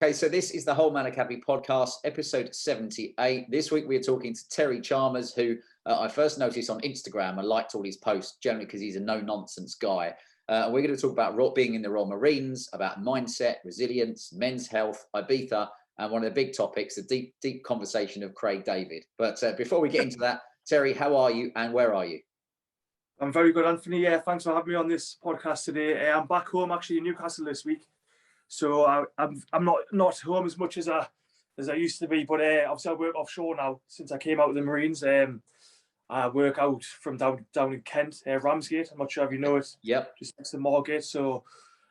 Okay, so this is the Whole Man Academy podcast, episode 78. This week we are talking to Terry Chalmers, who I first noticed on Instagram. I liked all his posts, generally because he's a no-nonsense guy. We're going to talk about being in the Royal Marines, about mindset, resilience, men's health, Ibiza, and one of the big topics, the deep conversation of Craig David. But before we get into that, Terry, how are you and where are you? I'm very good, Anthony. Yeah, thanks for having me on this podcast today. I'm back home actually in Newcastle this week. So I'm not home as much as I used to be, but obviously I work offshore now since I came out of the Marines. I work out from down in Kent, Ramsgate. I'm not sure if you know it. Yep. Just next to Margate. So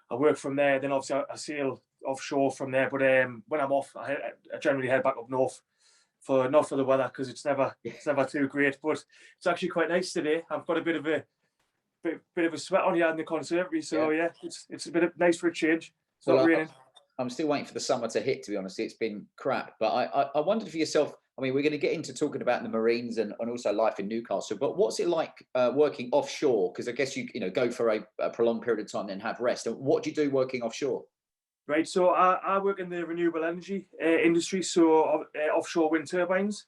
I work from there. Then obviously I sail offshore from there. But when I'm off, I generally head back up north not for the weather because it's never too great. But it's actually quite nice today. I've got a bit of a sweat on here in the conservatory. So yeah, it's a bit nice for a change. Well, I'm still waiting for the summer to hit, to be honest. It's been crap. But I wondered for yourself, I mean, we're going to get into talking about the Marines and also life in Newcastle, but what's it like working offshore? Because I guess you go for a prolonged period of time and then have rest. And what do you do working offshore? Right, so I work in the renewable energy industry, so offshore wind turbines.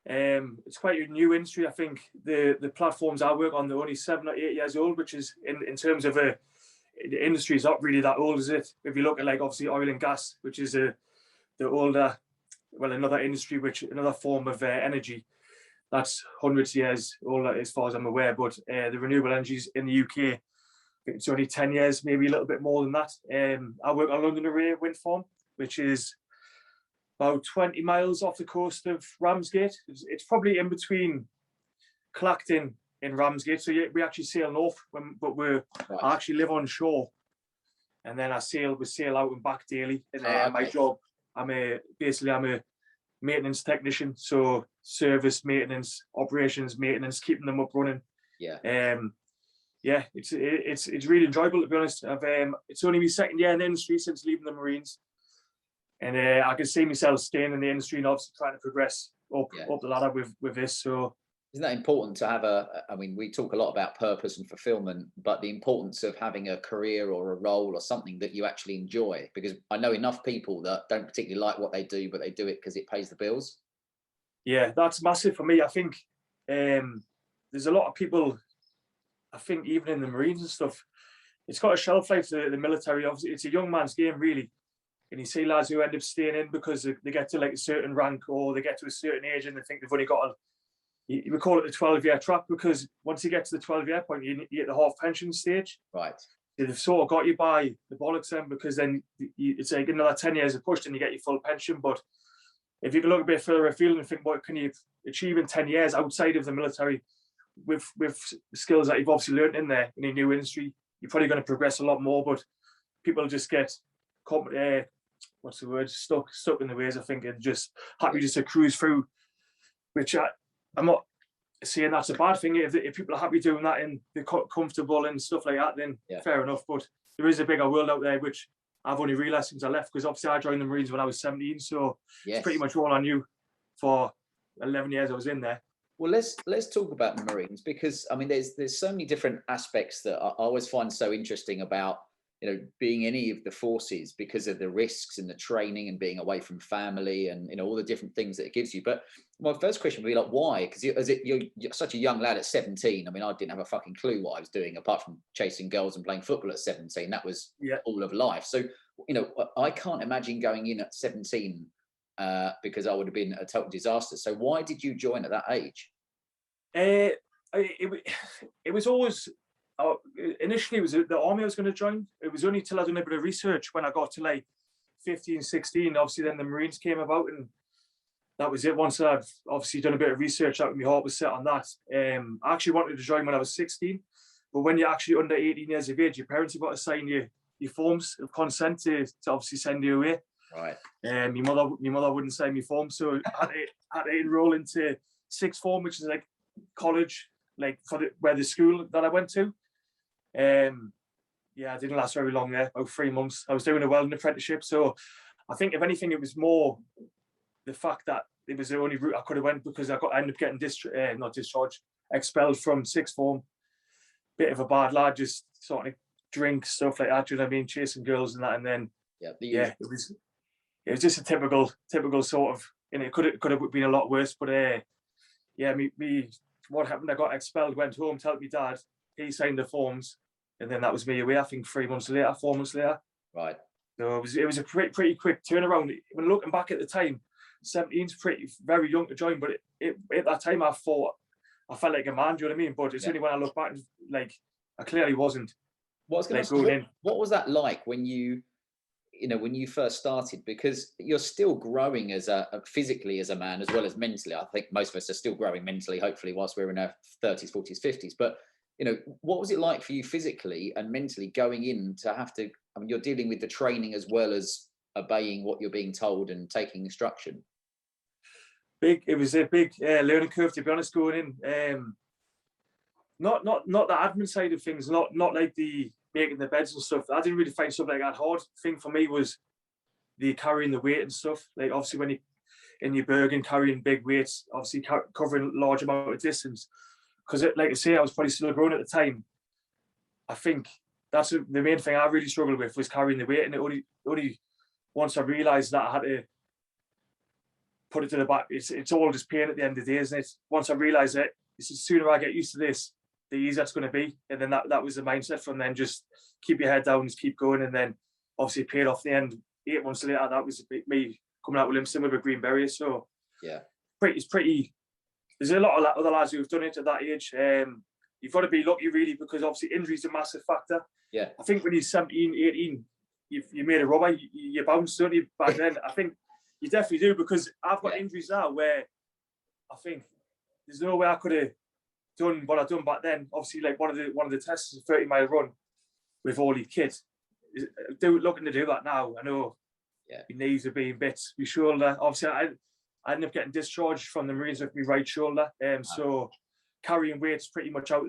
It's quite a new industry. I think the platforms I work on, they're only 7 or 8 years old, which is in terms of the industry is not really that old, is it? If you look at like obviously oil and gas, which is the older, well, another industry, another form of energy, that's hundreds of years older as far as I'm aware. But the renewable energies in the UK, it's only 10 years, maybe a little bit more than that. I work on London Array wind farm, which is about 20 miles off the coast of Ramsgate. It's probably in between Clacton in Ramsgate, so we actually sail north, but I actually live on shore, and then we sail out and back daily. And my job, I'm a maintenance technician, so service maintenance, operations maintenance, keeping them up running. It's really enjoyable, to be honest. It's only my second year in the industry since leaving the Marines, and I can see myself staying in the industry and obviously trying to progress up the ladder with this. So. Isn't that important to have I mean, we talk a lot about purpose and fulfillment, but the importance of having a career or a role or something that you actually enjoy, because I know enough people that don't particularly like what they do, but they do it because it pays the bills. Yeah, that's massive for me. I think there's a lot of people, I think even in the Marines and stuff, it's got a shelf life to the military. Obviously, it's a young man's game, really. And you see lads who end up staying in because they get to like a certain rank or they get to a certain age and they think they've only got we call it the 12-year trap, because once you get to the 12-year point, you hit the half pension stage. Right. They've sort of got you by the bollocks then, because then it's like another 10 years of push and you get your full pension. But if you can look a bit further afield and think, what can you achieve in 10 years outside of the military with skills that you've obviously learned in there in a new industry, you're probably going to progress a lot more. But people just get stuck in the ways, I think, and just happy just to cruise through, which I'm not saying that's a bad thing. If people are happy doing that and they're comfortable and stuff like that, then fair enough. But there is a bigger world out there, which I've only realised since I left, because obviously I joined the Marines when I was 17, so it's pretty much all I knew for 11 years I was in there. Well, let's talk about the Marines, because I mean, there's so many different aspects that I always find so interesting about being any of the forces, because of the risks and the training and being away from family and all the different things that it gives you. But my first question would be like, why? Because you're such a young lad at 17. I mean, I didn't have a fucking clue what I was doing apart from chasing girls and playing football at 17. That was all of life. So, I can't imagine going in at 17 because I would have been a total disaster. So why did you join at that age? It was always... initially, it was the army I was going to join. It was only till I'd done a bit of research when I got to like 15, 16. Obviously, then the Marines came about, and that was it. Once I'd obviously done a bit of research, my heart was set on that. I actually wanted to join when I was 16, but when you're actually under 18 years of age, your parents have got to sign your forms of consent to obviously send you away. Right. My mother wouldn't sign me form, so I had to enroll into sixth form, which is like college, like where the school that I went to. I didn't last very long there, about 3 months. I was doing a welding apprenticeship, so I think if anything it was more the fact that it was the only route I could have went, because I ended up getting expelled from sixth form. Bit of a bad lad, just sort of drink, stuff like that, do you know what I mean, chasing girls and that, and then it was it was just a typical sort of, and it could have been a lot worse. But yeah, me, what happened? I got expelled, went home, told my dad. He signed the forms, and then that was me away. I think 4 months later. Right. So it was a pretty quick turnaround. When looking back at the time, 17's very young to join, but at that time I felt like a man. Do you know what I mean? But it's only when I look back, like I clearly wasn't. What I was going to ask, what was that like when you first started? Because you're still growing as physically as a man, as well as mentally. I think most of us are still growing mentally, hopefully, whilst we're in our 30s, 40s, 50s. But what was it like for you physically and mentally going in to have to? I mean, you're dealing with the training as well as obeying what you're being told and taking instruction. It was a big learning curve, to be honest, going in. Not the admin side of things, not like the making the beds and stuff. I didn't really find stuff like that hard. The thing for me was the carrying the weight and stuff. Like obviously when you in your bergen carrying big weights, obviously covering large amount of distance. Because like I say, I was probably still growing at the time. I think that's the main thing I really struggled with was carrying the weight, and it only once I realised that I had to put it to the back. It's all just pain at the end of the day, isn't it? Once I realised it, it's the sooner I get used to this, the easier it's going to be. And then that was the mindset from then. Just keep your head down, just keep going, and then obviously it paid off in the end. 8 months later, that was me coming out with Livingston with a green beret. So yeah, it's pretty. There's a lot of other lads who've done it at that age. You've got to be lucky, really, because obviously injury's a massive factor. Yeah, I think when you're 17, 18, you made a rubber, you bounce, don't you? Back then, I think you definitely do, because I've got injuries now where I think there's no way I could have done what I've done back then. Obviously, like one of the tests is a 30-mile run with all your kids. Looking to do that now, I know. Yeah, your knees are being bits, your shoulder. Obviously, I ended up getting discharged from the Marines with my right shoulder. So carrying weights pretty much out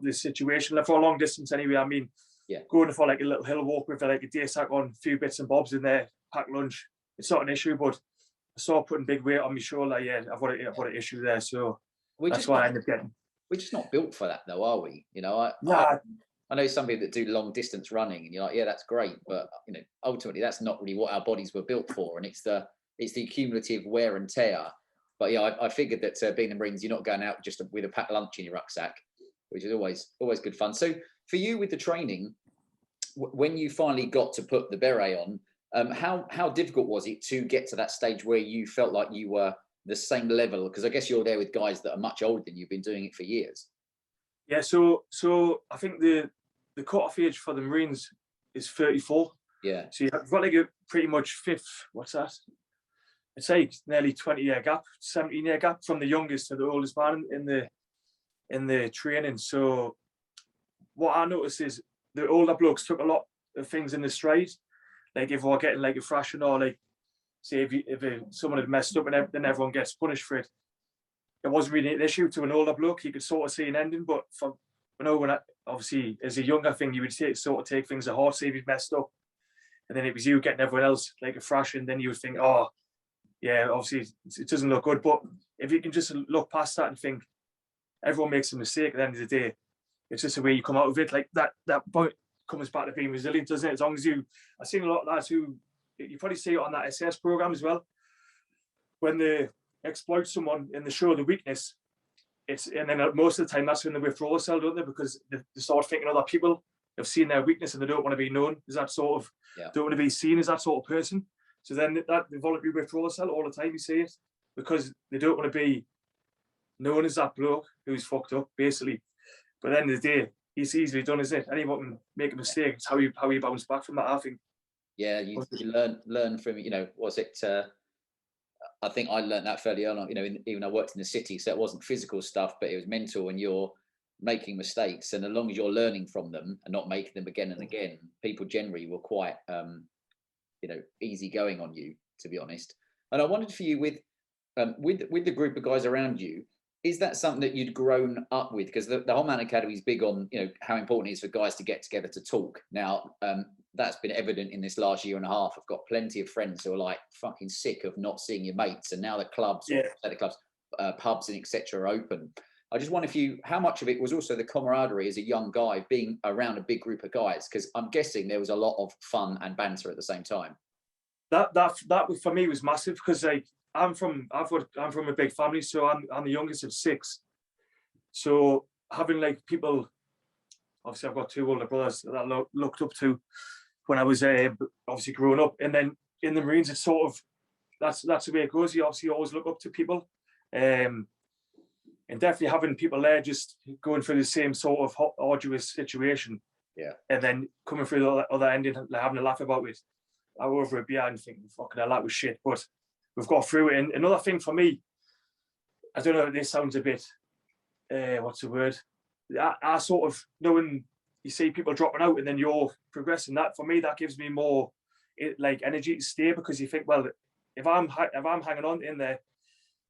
the situation. Like for a long distance anyway, I mean, yeah, going for like a little hill walk with like a day sack on, a few bits and bobs in there, pack lunch, it's not an issue. But I saw putting big weight on my shoulder, yeah, I've got an issue there. So that's why I ended up getting. We're just not built for that though, are we? I know some people that do long distance running, and you're like, yeah, that's great, but ultimately that's not really what our bodies were built for, and it's the cumulative wear and tear. But yeah, I figured that being the Marines, you're not going out just with a packed lunch in your rucksack, which is always good fun. So for you with the training, when you finally got to put the beret on, how difficult was it to get to that stage where you felt like you were the same level? Because I guess you're there with guys that are much older than you've been doing it for years. Yeah, so I think the cut-off age for the Marines is 34. Yeah. So you've got like a pretty much fifth, what's that? It's like nearly 20-year gap, 17-year gap from the youngest to the oldest man in the training. So what I noticed is the older blokes took a lot of things in the stride. Like if we're getting like a thrashing, or like say if someone had messed up and then everyone gets punished for it, it wasn't really an issue to an older bloke. You could sort of see an ending. But for when obviously as a younger thing, you would sort of take things to heart, say if you'd messed up, and then it was you getting everyone else like a thrashing, then you would think, oh yeah, obviously it doesn't look good. But if you can just look past that and think everyone makes a mistake at the end of the day, it's just the way you come out of it. Like that point comes back to being resilient, doesn't it? As long as I've seen a lot of lads who, you probably see it on that SS program as well, when they exploit someone in the show the weakness, and then most of the time that's when they withdraw themselves, don't they? Because they start thinking other people have seen their weakness and they don't want to be known as that sort of, don't want to be seen as that sort of person. So then that they voluntarily withdraw themselves all the time. You see it because they don't want to be known as that bloke who's fucked up, basically. But at the end of the day, it's easily done, isn't it? Anyone can make a mistake. It's how you bounce back from that, I think. Yeah, you learn from, was it? I think I learned that fairly early on. Even I worked in the city, so it wasn't physical stuff, but it was mental, and you're making mistakes. And as long as you're learning from them and not making them again and again, people generally were quite, easy going on you, to be honest. And I wondered for you with the group of guys around you, is that something that you'd grown up with? Because the whole Man Academy is big on, how important it is for guys to get together to talk. Now, that's been evident in this last year and a half. I've got plenty of friends who are like fucking sick of not seeing your mates, and now the clubs, pubs and etc. are open. I just wonder how much of it was also the camaraderie as a young guy being around a big group of guys? Because I'm guessing there was a lot of fun and banter at the same time. that for me was massive, because like I'm from a big family, so I'm the youngest of 6. So having like people, obviously I've got 2 older brothers that I looked up to when I was obviously growing up, and then in the Marines it's sort of that's the way it goes. You obviously always look up to people, and definitely having people there just going through the same sort of arduous situation, and then coming through the other end and like, having a laugh about it. I was over a beer and thinking, fucking hell, that was shit, but we've got through it. And another thing for me, I don't know if this sounds a bit, what's the word? I sort of, knowing you see people dropping out and then you're progressing, that for me, that gives me more like energy to stay, because you think, well, if I'm hanging on in there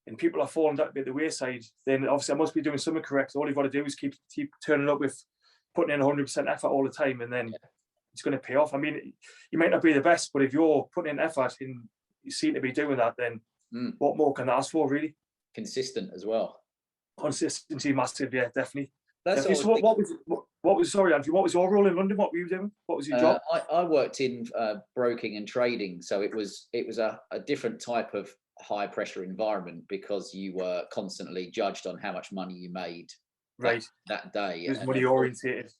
and people are falling that bit the wayside, then obviously I must be doing something correct. All you've got to do is keep turning up with putting in 100% effort all the time, and then it's going to pay off. I mean, you might not be the best, but if you're putting in effort and you seem to be doing that, then what more can I ask for, really? Consistent as well. Consistency, massive, yeah, definitely. That's definitely. So what was sorry, Andrew, what was your role in London? What were you doing? What was your job? I worked in broking and trading, so it was a different type of high pressure environment, because you were constantly judged on how much money you made that day. It was money orientated.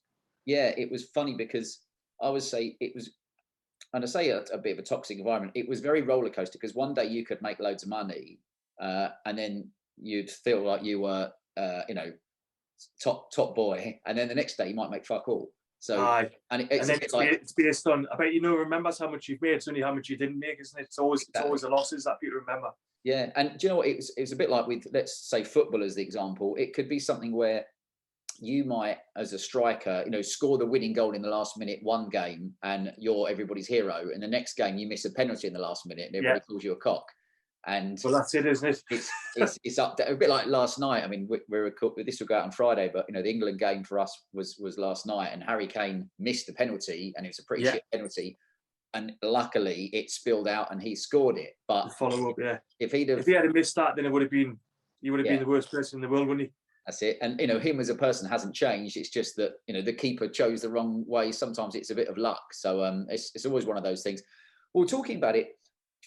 Yeah, it was funny because I would say it was, and I say a bit of a toxic environment. It was very roller coaster, because one day you could make loads of money, and then you'd feel like you were, top boy, and then the next day you might make fuck all. So, and it's based on, I bet remembers how much you've made. It's only how much you didn't make, isn't it? It's always the losses that people remember. Yeah, and do you know what? It was a bit like with, let's say, football as the example. It could be something where you might, as a striker, score the winning goal in the last minute one game, and you're everybody's hero. And the next game, you miss a penalty in the last minute, and everybody calls you a cock. And well, that's it, isn't it? it's up there, a bit like last night. I mean, this will go out on Friday, but the England game for us was last night, and Harry Kane missed the penalty, and it was a pretty shit penalty. And luckily, it spilled out, and he scored it. But the follow up, if he had missed that, then he would have been the worst person in the world, wouldn't he? That's it. And him as a person hasn't changed. It's just that the keeper chose the wrong way. Sometimes it's a bit of luck. So it's always one of those things. Well, talking about it,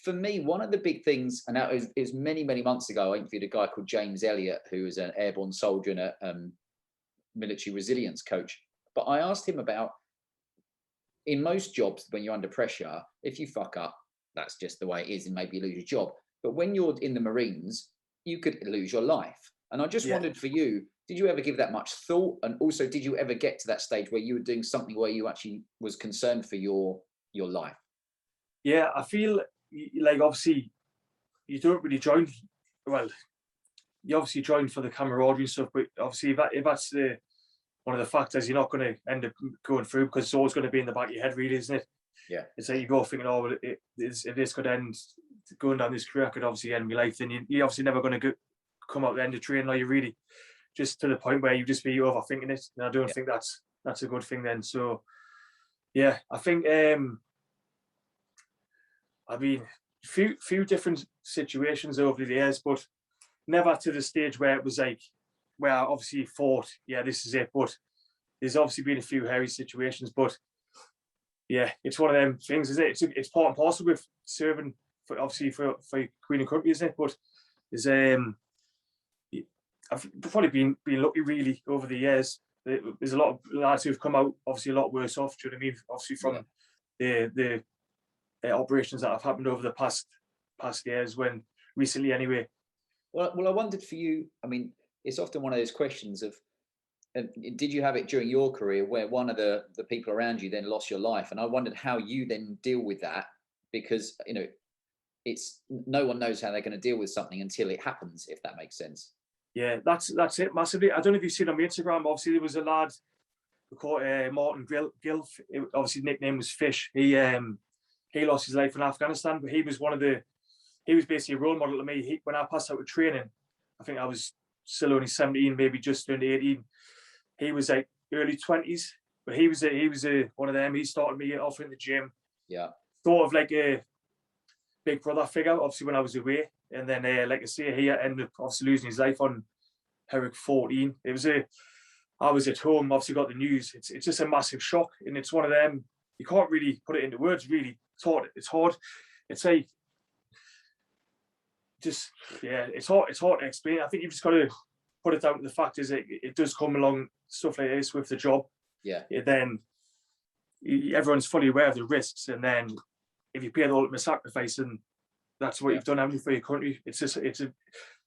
for me, one of the big things, and that is many months ago, I interviewed a guy called James Elliott, who was an airborne soldier and a military resilience coach. But I asked him about, in most jobs, when you're under pressure, if you fuck up, that's just the way it is, and maybe you lose your job. But when you're in the Marines, you could lose your life. And I just wondered, for you, did you ever give that much thought? And also, did you ever get to that stage where you were doing something where you actually was concerned for your life? Yeah, I feel like, obviously, you don't really join. Well, you obviously join for the camaraderie and stuff, but obviously, if that's one of the factors, you're not going to end up going through, because it's always going to be in the back of your head, really, isn't it? Yeah. It's like you go thinking, oh, well, if this could end, going down this career could obviously end my life, then you're obviously never going to come out the end of training, are you really? Just to the point where you just be overthinking it. And I don't think that's a good thing then. So, yeah, I think, I mean, few different situations over the years, but never to the stage where it was like, where I obviously thought, yeah, this is it. But there's obviously been a few hairy situations, but yeah, it's one of them things, isn't it? It's part and parcel with serving for Queen and Country, isn't it? But there's I've probably been lucky, really, over the years. There's a lot of lads who've come out obviously a lot worse off. Do you know what I mean? Obviously from the operations that have happened over the past years, when recently anyway. Well, I wondered for you. I mean, it's often one of those questions of, did you have it during your career where one of the people around you then lost your life? And I wondered how you then deal with that, because it's, no one knows how they're going to deal with something until it happens, if that makes sense. Yeah, that's it massively. I don't know if you've seen on my Instagram. Obviously, there was a lad called Martin Gilf. Obviously, nickname was Fish. He lost his life in Afghanistan, but he was basically a role model to me. When I passed out of training, I think I was still only 17, maybe just turned 18. He was like early 20s, but he was one of them. He started me off in the gym. Yeah, sort of like a big brother figure, obviously, when I was away. And then, like I say, he ended up obviously losing his life on Herrick 14. I was at home, obviously got the news. It's just a massive shock, and it's one of them, you can't really put it into words, really. It's hard. it's like just it's hard to explain. I think you've just got to put it down to the fact is it does come along stuff like this with the job. Then everyone's fully aware of the risks, and then if you pay the ultimate sacrifice, and that's what you've done, haven't you, for your country?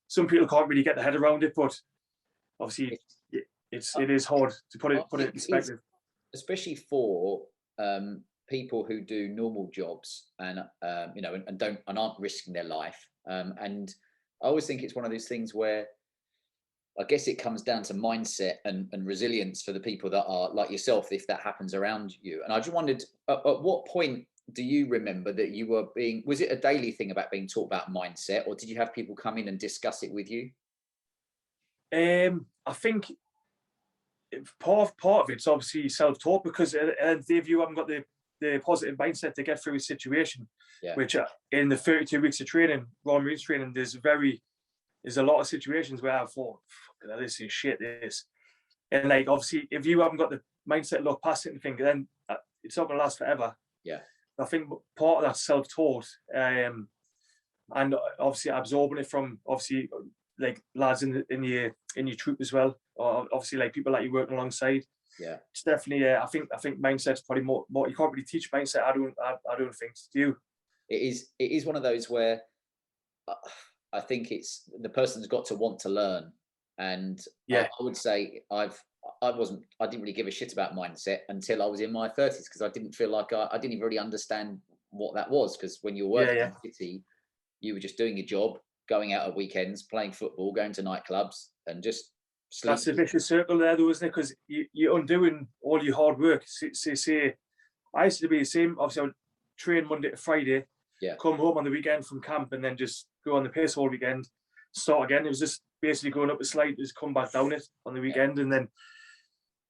Some people can't really get their head around it, but obviously it is hard to put it in perspective, especially for people who do normal jobs and and aren't risking their life. And I always think it's one of those things where I guess it comes down to mindset and resilience for the people that are like yourself, if that happens around you. And I just wondered, at what point do you remember that you were was it a daily thing about being taught about mindset, or did you have people come in and discuss it with you? I think part of it's obviously self-taught, because if you haven't got the positive mindset to get through a situation, which in the 32 weeks of training, Royal Marines training, there's a lot of situations where I thought, this is shit, this. And like, obviously, if you haven't got the mindset to look past it and think, then it's not going to last forever. I think part of that's self-taught, and obviously absorbing it from obviously like lads in your troop as well, or obviously like people that you're working alongside. It's definitely I think mindset's probably more you can't really teach mindset. I don't think. Do you? It is one of those where I think it's the person's got to want to learn, and I would say I didn't really give a shit about mindset until I was in my 30s, because I didn't feel like I didn't even really understand what that was, because when you were working in the city, you were just doing your job, going out at weekends, playing football, going to nightclubs, and just sleeping. That's the vicious circle there, though, isn't it? Because you're undoing all your hard work. Say, I used to be the same. Obviously, I would train Monday to Friday, come home on the weekend from camp, and then just go on the piss all weekend, start again. It was just basically going up a slide, just come back down it on the weekend, and then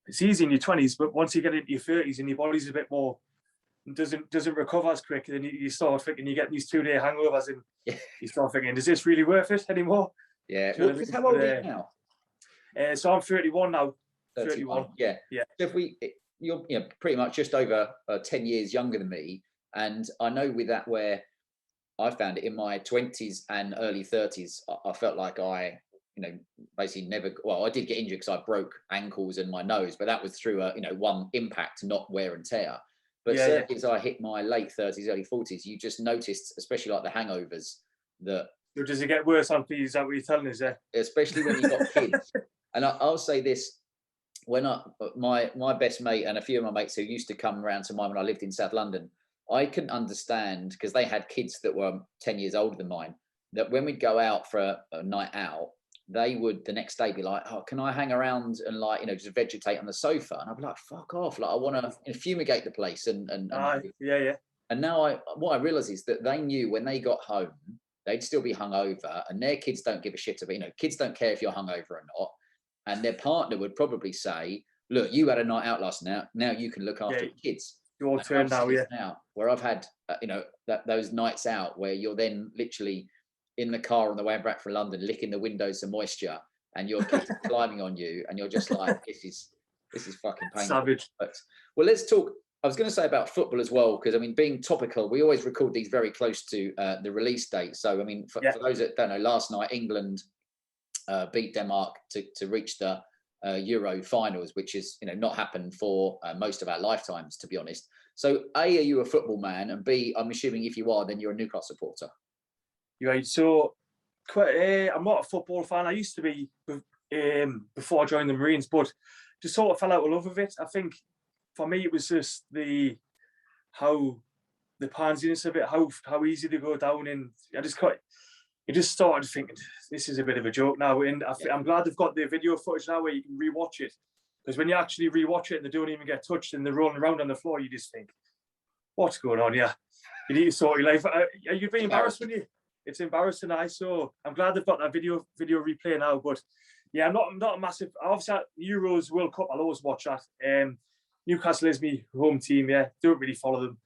it's easy in your 20s, but once you get into your 30s and your body's a bit more, doesn't recover as quick, then you start thinking, you get these 2-day hangovers, and you start thinking, is this really worth it anymore? Well, how old are you now? So I'm 31 now. 31. So if you're pretty much just over 10 years younger than me, and I know with that where I found it in my 20s and early 30s, I felt like I basically never. Well, I did get injured because I broke ankles and my nose, but that was through one impact, not wear and tear. But certainly as I hit my late 30s, early 40s, you just noticed, especially like the hangovers, that. So does it get worse on you? Is that what you're telling us? Especially when you've got kids. And I'll say this: when my best mate and a few of my mates who used to come around to mine when I lived in South London, I couldn't understand, because they had kids that were 10 years older than mine, that when we'd go out for a night out, they would the next day be like, oh, can I hang around and just vegetate on the sofa? And I'd be like, fuck off. Like, I want to fumigate the place. And now what I realize is that they knew when they got home, they'd still be hungover, and their kids don't give a shit about, kids don't care if you're hungover or not. And their partner would probably say, look, you had a night out last night. Now you can look after the kids. Your turn now, Now, where I've had, those nights out where you're then literally in the car on the way back from London, licking the windows of moisture, and your kids are climbing on you, and you're just like, this is fucking painful. Savage. But, well, let's talk. I was going to say about football as well, because being topical, we always record these very close to the release date. So for those that don't know, last night England beat Denmark to reach the Euro finals, which is not happened for most of our lifetimes, to be honest. So A, are you a football man? And B, I'm assuming if you are, then you're a Newcastle supporter. Right. So I'm not a football fan. I used to be before I joined the Marines, but just sort of fell out of love with it. I think for me it was just the pansiness of it, how easy to go down, and you just started thinking, this is a bit of a joke now. And I'm glad they've got the video footage now where you can rewatch it, because when you actually rewatch it and they don't even get touched and they're rolling around on the floor, you just think, what's going on here? You need to sort your life. You'd be embarrassed when it's embarrassing. So I'm glad they've got that video replay now. But yeah, I'm not a massive. Obviously, Euros, World Cup, I'll always watch that. Newcastle is my home team. Yeah, don't really follow them.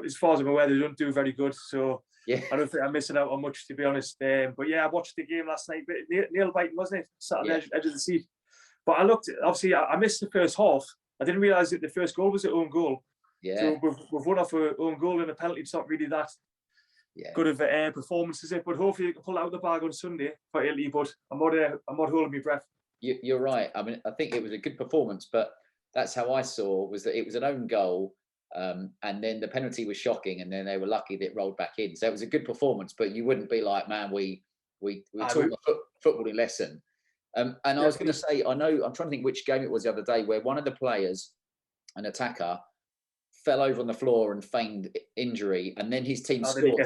As far as I'm aware, they don't do very good. So I don't think I'm missing out on much, to be honest. But yeah, I watched the game last night. But nail biting, wasn't it? Sat on the edge of the seat. But I looked. Obviously, I missed the first half. I didn't realise that the first goal was an own goal. Yeah. So we've won off our own goal and a penalty. It's not really that good of a performance, is it? But hopefully you can pull out the bag on Sunday for Italy. But I'm not holding my breath. You're right. I mean, I think it was a good performance, but that's how I saw was that it was an own goal. And then the penalty was shocking, and then they were lucky that it rolled back in. So it was a good performance, but you wouldn't be like, man, we taught a footballing lesson. And I was going to say, I know, I'm trying to think which game it was the other day where one of the players, an attacker, fell over on the floor and feigned injury, and then his team scored,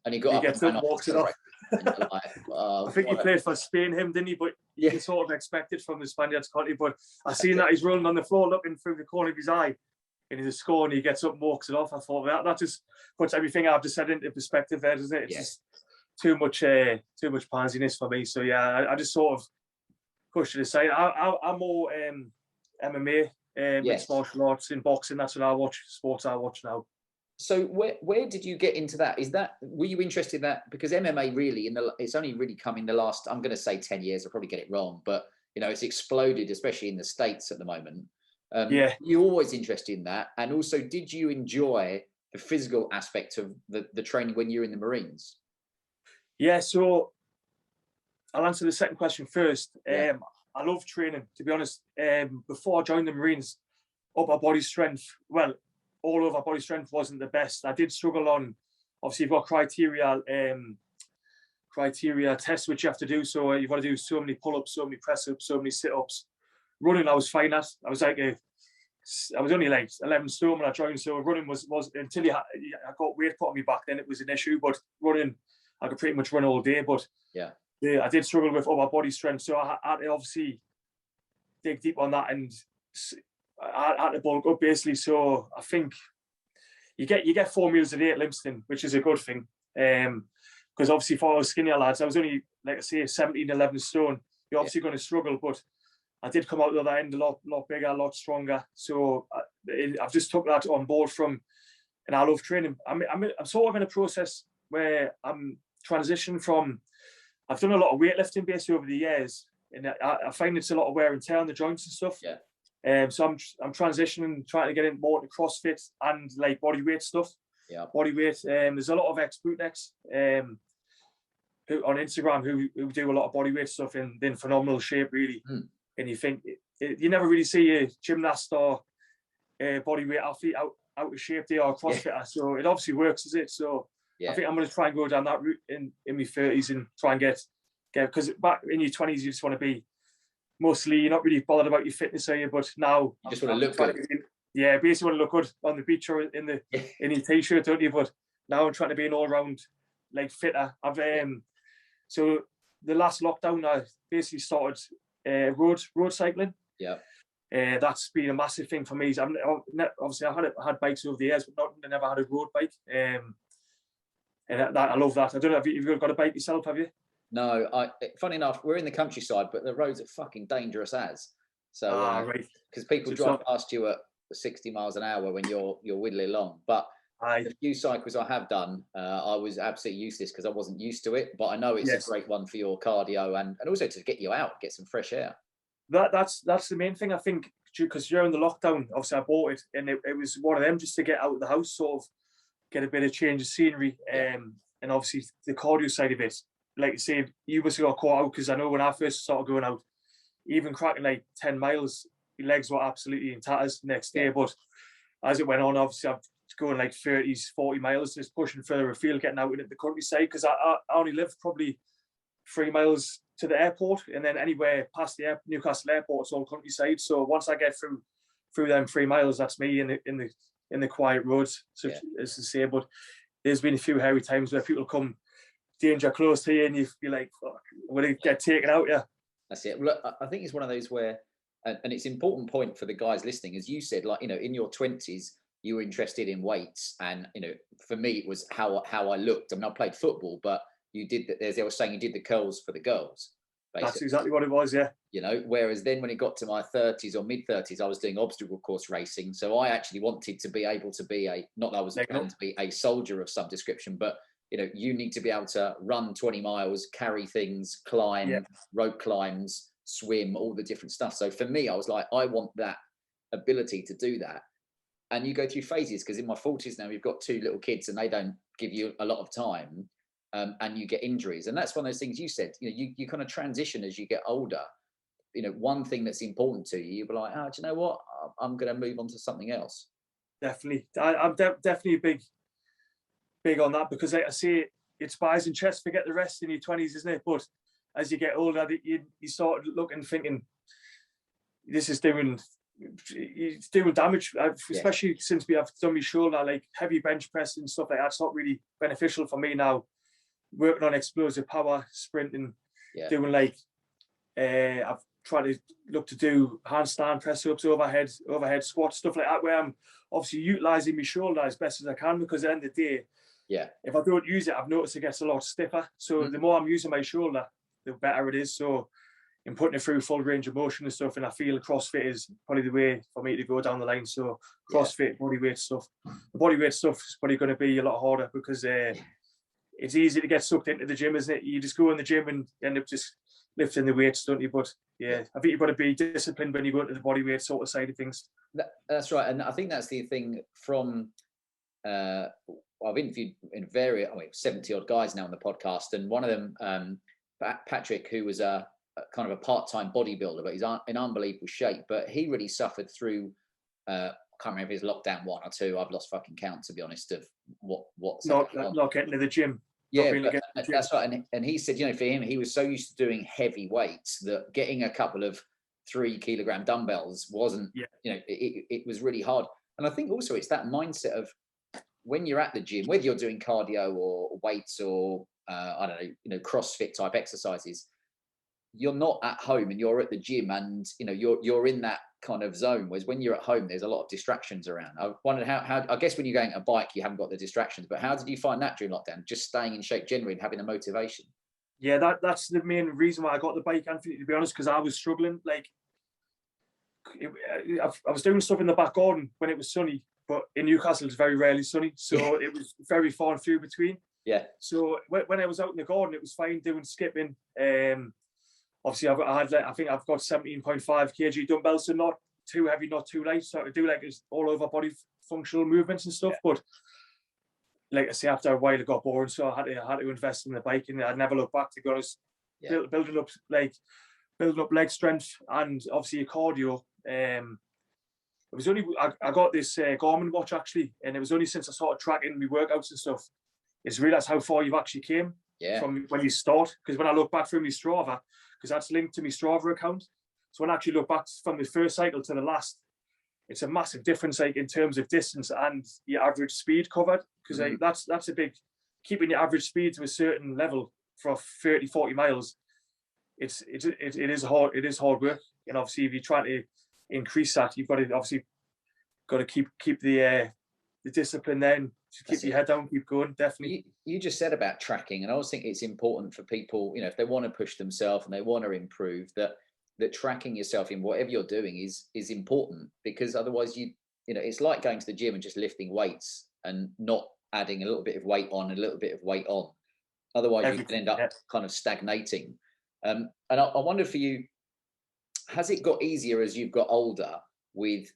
and he got up and walks it off. I think he played for Spain, him, didn't he? But you can sort of expect it from the Spaniards, can't you? But I seen that he's rolling on the floor, looking through the corner of his eye, and he's a score, and he gets up and walks it off. I thought that just puts everything I've just said into perspective there, doesn't it? It's just too much pansiness for me. So yeah, I just sort of pushed it aside. I'm more MMA, mixed martial arts, in boxing. That's what I watch. Sports I watch now. So where did you get into that? Were you interested in that? Because MMA really it's only really come in the last, I'm going to say 10 years. I'll probably get it wrong, but it's exploded, especially in the States at the moment. You're always interested in that. And also, did you enjoy the physical aspect of the training when you're in the Marines? Yeah, so I'll answer the second question first. I love training, to be honest. Before I joined the Marines, upper body strength, well, all over body strength wasn't the best. I did struggle on, obviously you've got criteria tests which you have to do. So you've got to do so many pull-ups, so many press-ups, so many sit-ups. Running, I was fine at. I was only like 11 stone when I joined. So running was until I got weight put on me back then, it was an issue. But running, I could pretty much run all day. But I did struggle with upper body strength. So I had to obviously dig deep on that, and I had to bulk up basically. So I think you get 4 meals a day at Livingston, which is a good thing. Because obviously for our skinnier lads, I was only, like I say, 17, 11 stone. You're obviously going to struggle, but I did come out the other end a lot bigger, a lot stronger. So I've just took that on board and I love training. I'm sort of in a process where I'm transitioning from, I've done a lot of weightlifting basically over the years, and I find it's a lot of wear and tear on the joints and stuff. So I'm transitioning, trying to get in more to CrossFit and like body weight stuff. Body weight. There's a lot of ex-bootlegs who on Instagram who do a lot of body weight stuff in phenomenal shape, really. And you think you never really see a gymnast or a body weight athlete out of shape. They are a CrossFitter, so it obviously works, is it? So I think I'm going to try and go down that route in my 30s and try and get because back in your 20s you just want to be mostly, you're not really bothered about your fitness, are you? But now you just want to look good. Basically want to look good on the beach or in your t-shirt, don't you? But now I'm trying to be an all-round like fitter. So the last lockdown I basically started road cycling. That's been a massive thing for me. Obviously I've had bikes over the years, but I never had a road bike. And I love that. I don't know if you've got a bike yourself, have you? No, funny enough, we're in the countryside, but the roads are fucking dangerous as. So, because people drive past you at 60 miles an hour when you're whittling along. But the few cycles I have done, I was absolutely useless because I wasn't used to it. But I know it's a great one for your cardio and also to get you out, get some fresh air. That's the main thing, I think, because during the lockdown, obviously I bought it, and it was one of them just to get out of the house, sort of get a bit of change of scenery, and obviously the cardio side of it. Like I say, you must have got caught out, because I know when I first started going out, even cracking like 10 miles, your legs were absolutely in tatters the next day. But as it went on, obviously I'm going like 30s, 40 miles, just pushing further afield, getting out into the countryside, because I only live probably 3 miles to the airport, and then anywhere past the Newcastle airport, it's all countryside. So once I get through them 3 miles, that's me in the quiet roads, so as to say. But there's been a few hairy times where people come danger close to you, and you feel like, fuck, will it get taken out? That's it. Look, I think it's one of those where, and it's an important point for the guys listening, as you said, like, in your 20s, you were interested in weights, and for me it was how I looked. I mean, I played football, but you did that. As I was saying, you did the curls for the girls. Basically. That's exactly what it was, yeah. Whereas then when it got to my 30s or mid 30s, I was doing obstacle course racing. So I actually wanted to be able to be not that I was going to be a soldier of some description, but you need to be able to run 20 miles, carry things, climb, rope climbs, swim, all the different stuff. So for me, I was like, I want that ability to do that. and you go through phases, because in my 40s now, we've got 2 little kids and they don't give you a lot of time, and you get injuries. And that's one of those things you said, you kind of transition as you get older. One thing that's important to you, you'll be like, oh, do you know what? I'm going to move on to something else. Definitely. I'm definitely big on that, because like I say, it's buys and chest, forget the rest in your 20s, isn't it? But as you get older, you start looking, thinking, this is doing damage, especially since we have done my shoulder, like heavy bench press and stuff like that's not really beneficial for me now. Working on explosive power, sprinting, doing like I've tried to look to do handstand press ups, overhead squats, stuff like that, where I'm obviously utilizing my shoulder as best as I can, because at the end of the day, if I don't use it, I've noticed it gets a lot stiffer. So the more I'm using my shoulder, the better it is. So in putting it through full range of motion and stuff, and I feel CrossFit is probably the way for me to go down the line. So CrossFit, bodyweight stuff. The bodyweight stuff is probably going to be a lot harder, because it's easy to get sucked into the gym, isn't it? You just go in the gym and end up just lifting the weights, don't you? But I think you've got to be disciplined when you go into the bodyweight sort of side of things. That's right. And I think that's the thing from, I've interviewed 70 odd guys now on the podcast. And one of them, Patrick, who was a kind of a part-time bodybuilder, but he's in unbelievable shape. But he really suffered through, I can't remember if it was lockdown 1 or 2. I've lost fucking count, to be honest, of what's not getting to the gym. Yeah, that's right. And he said, for him, he was so used to doing heavy weights that getting a couple of 3-kilogram dumbbells wasn't, it was really hard. And I think also it's that mindset of when you're at the gym, whether you're doing cardio or weights or, I don't know, CrossFit type exercises, you're not at home and you're at the gym, and you're in that kind of zone. Whereas when you're at home, there's a lot of distractions around. I wondered how I guess when you're going a bike, you haven't got the distractions, but how did you find that during lockdown? Just staying in shape generally and having the motivation. Yeah, that's the main reason why I got the bike, Anthony, to be honest, because I was struggling. Like I was doing stuff in the back garden when it was sunny, but in Newcastle it's very rarely sunny, so it was very far and few between. Yeah. So when I was out in the garden, it was fine doing skipping. Obviously, I think I've got 17.5 kg dumbbells, so not too heavy, not too light. So I do like all over body functional movements and stuff. But like I say, after a while, it got boring, so I had to invest in the bike, and I'd never look back, to be honest. Building up leg strength and obviously cardio. It was only I got this Garmin watch actually, and it was only since I started tracking my workouts and stuff, it's realised how far you've actually came from when you start. Because when I look back through my Strava, because that's linked to my Strava account, so when I actually look back from the first cycle to the last, it's a massive difference, like in terms of distance and your average speed covered. Because like, that's a big, keeping your average speed to a certain level for 30-40 miles. It is hard work, and obviously if you're trying to increase that, you've got to keep the discipline then, to keep your head down, keep going. Definitely. You just said about tracking, and I always think it's important for people, if they want to push themselves and they want to improve, that tracking yourself in whatever you're doing is important, because otherwise it's like going to the gym and just lifting weights and not adding a little bit of weight on, a little bit of weight on. Otherwise you can end up kind of stagnating. And I wonder for you, has it got easier as you've got older with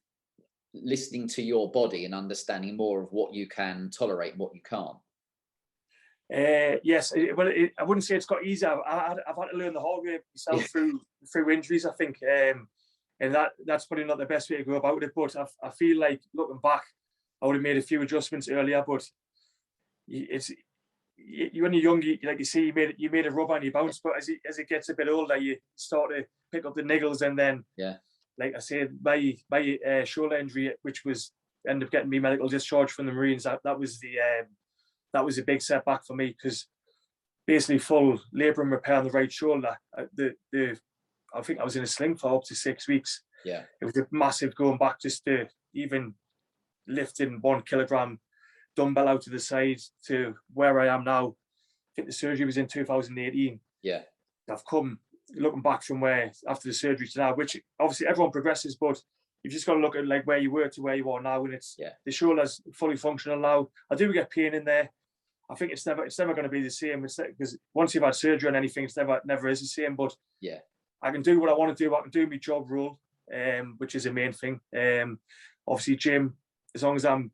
listening to your body and understanding more of what you can tolerate and what you can't? Yes, I wouldn't say it's got easier. I've had to learn the hard way myself through injuries, I think, and that's probably not the best way to go about it. But I feel like looking back, I would have made a few adjustments earlier. But when you're young, like you say, you made a rubber and you bounce. But as it gets a bit older, you start to pick up the niggles, and then like I said, my shoulder injury, which was ended up getting me medical discharge from the Marines, that was a big setback for me, because basically full labour and repair on the right shoulder. I think I was in a sling for up to 6 weeks. Yeah, it was a massive going back just to even lifting 1 kilogram dumbbell out to the side to where I am now. I think the surgery was in 2018. Yeah, I've come looking back from where after the surgery to now, which obviously everyone progresses, but you've just got to look at like where you were to where you are now, and it's the shoulder's fully functional now. I do get pain in there. I think it's never going to be the same, because once you've had surgery on anything, it's never is the same. But I can do what I want to do. I can do my job role, which is the main thing. Obviously, gym, as long as I'm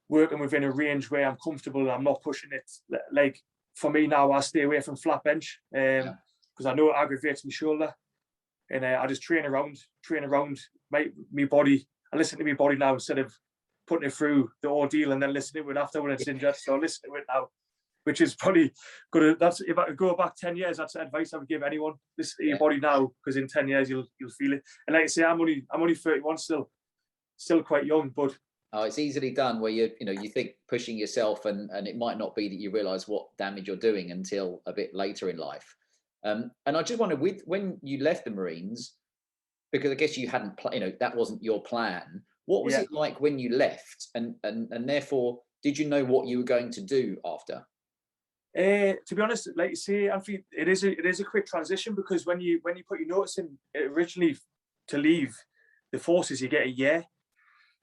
working within a range where I'm comfortable and I'm not pushing it. Like for me now, I stay away from flat bench because I know it aggravates my shoulder, and I just train around my body. I listen to my body now instead of putting it through the ordeal and then listening to it after when it's injured. So I listen to it now, which is probably good. That's, if I could go back 10 years, that's advice I would give anyone. Listen to your body now, because in 10 years you'll feel it. And like I say, I'm only 31 still quite young, but it's easily done where you think pushing yourself, and it might not be that you realize what damage you're doing until a bit later in life. And I just wonder, when you left the Marines, because I guess you hadn't, that wasn't your plan. What was it like when you left, and therefore, did you know what you were going to do after? To be honest, like you say, Anthony, it is a quick transition, because when you put your notice in originally to leave the forces, you get a year.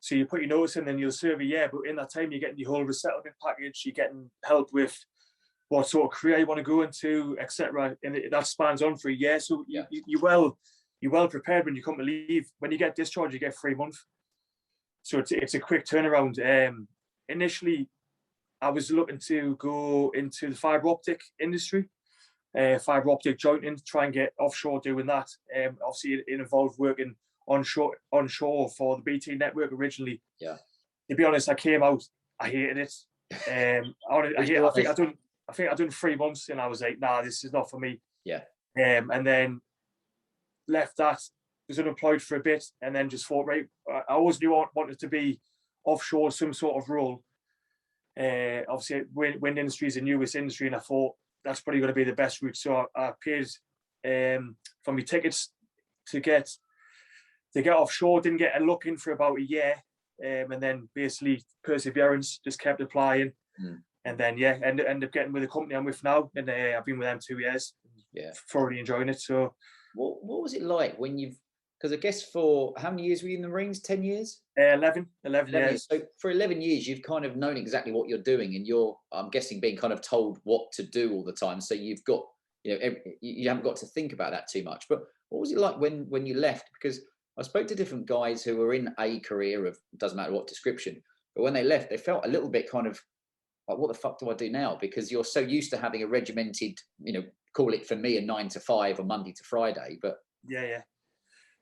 So you put your notice in, then you'll serve a year. But in that time, you're getting your whole resettlement package. You're getting help with what sort of career you want to go into, etc. And that spans on for a year. So you're well prepared when you come to leave. When you get discharged, you get 3 months. So it's a quick turnaround. Initially, I was looking to go into the fibre optic industry, fibre optic jointing, try and get offshore doing that. Obviously, it involved working onshore for the BT network originally. Yeah. To be honest, I came out, I hated it. I think I done 3 months and I was like, nah, this is not for me. Yeah. And then left that, was unemployed for a bit, and then just thought, right, I always knew I wanted to be offshore, some sort of role. Obviously, wind industry is the newest industry, and I thought that's probably going to be the best route. So I paid for my tickets to get offshore. Didn't get a look in for about a year, and then basically perseverance, just kept applying, and then ended up getting with the company I'm with now, and I've been with them 2 years. Yeah, thoroughly enjoying it. So, what was it like when because I guess for how many years were you in the Marines? 10 years? 11 years. So for 11 years, you've kind of known exactly what you're doing, and you're, I'm guessing, being kind of told what to do all the time. So you've got, you haven't got to think about that too much. But what was it like when you left? Because I spoke to different guys who were in a career of, doesn't matter what description, but when they left, they felt a little bit kind of like, what the fuck do I do now? Because you're so used to having a regimented, call it for me a 9 to 5 or Monday to Friday. But yeah.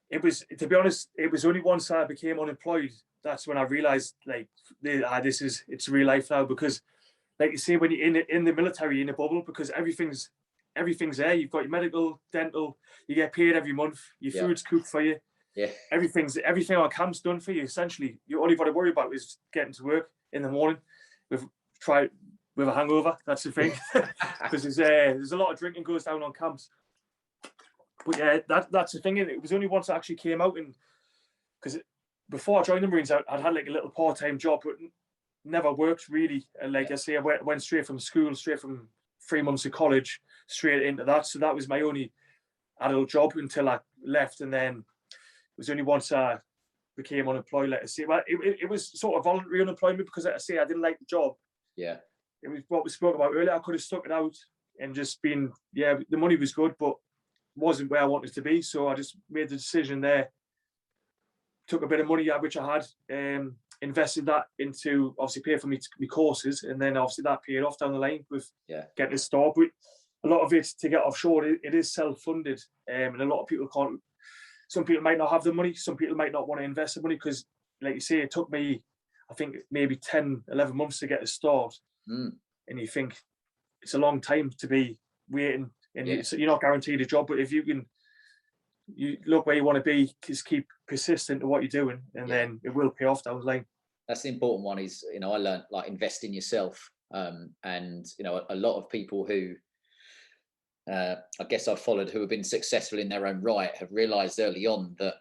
It was, to be honest, it was only once I became unemployed, that's when I realized, like, it's real life now. Because, like you say, when you're in the military, you're in a bubble, because everything's there. You've got your medical, dental, you get paid every month, your food's cooked for you. Yeah. Everything on camp's done for you, essentially. You only got to worry about is getting to work in the morning with a hangover. That's the thing. Because there's a lot of drinking goes down on camps. But yeah, that's the thing. It was only once I actually came out, and because before I joined the Marines, I'd had like a little part-time job, but never worked really. And like I say, I went straight from school, straight from 3 months of college, straight into that. So that was my only adult job until I left. And then it was only once I became unemployed, like I say. Well, it was sort of voluntary unemployment, because, like I say, I didn't like the job. Yeah. It was what we spoke about earlier. I could have stuck it out and just been, the money was good, but wasn't where I wanted to be. So I just made the decision there, took a bit of money which I had, invested that into, obviously, pay for me courses, and then obviously that paid off down the line with getting a start. But a lot of it, to get offshore, it is self-funded, and a lot of people can't. Some people might not have the money, some people might not want to invest the money, because, like you say, it took me, I think, maybe 10, 11 months to get a start. And you think it's a long time to be waiting, and you're not guaranteed a job. But if you look where you want to be, just keep persistent to what you're doing, and then it will pay off down the line. That's the important one. Is, I learned, like, invest in yourself, and a lot of people who I guess I've followed, who have been successful in their own right, have realized early on that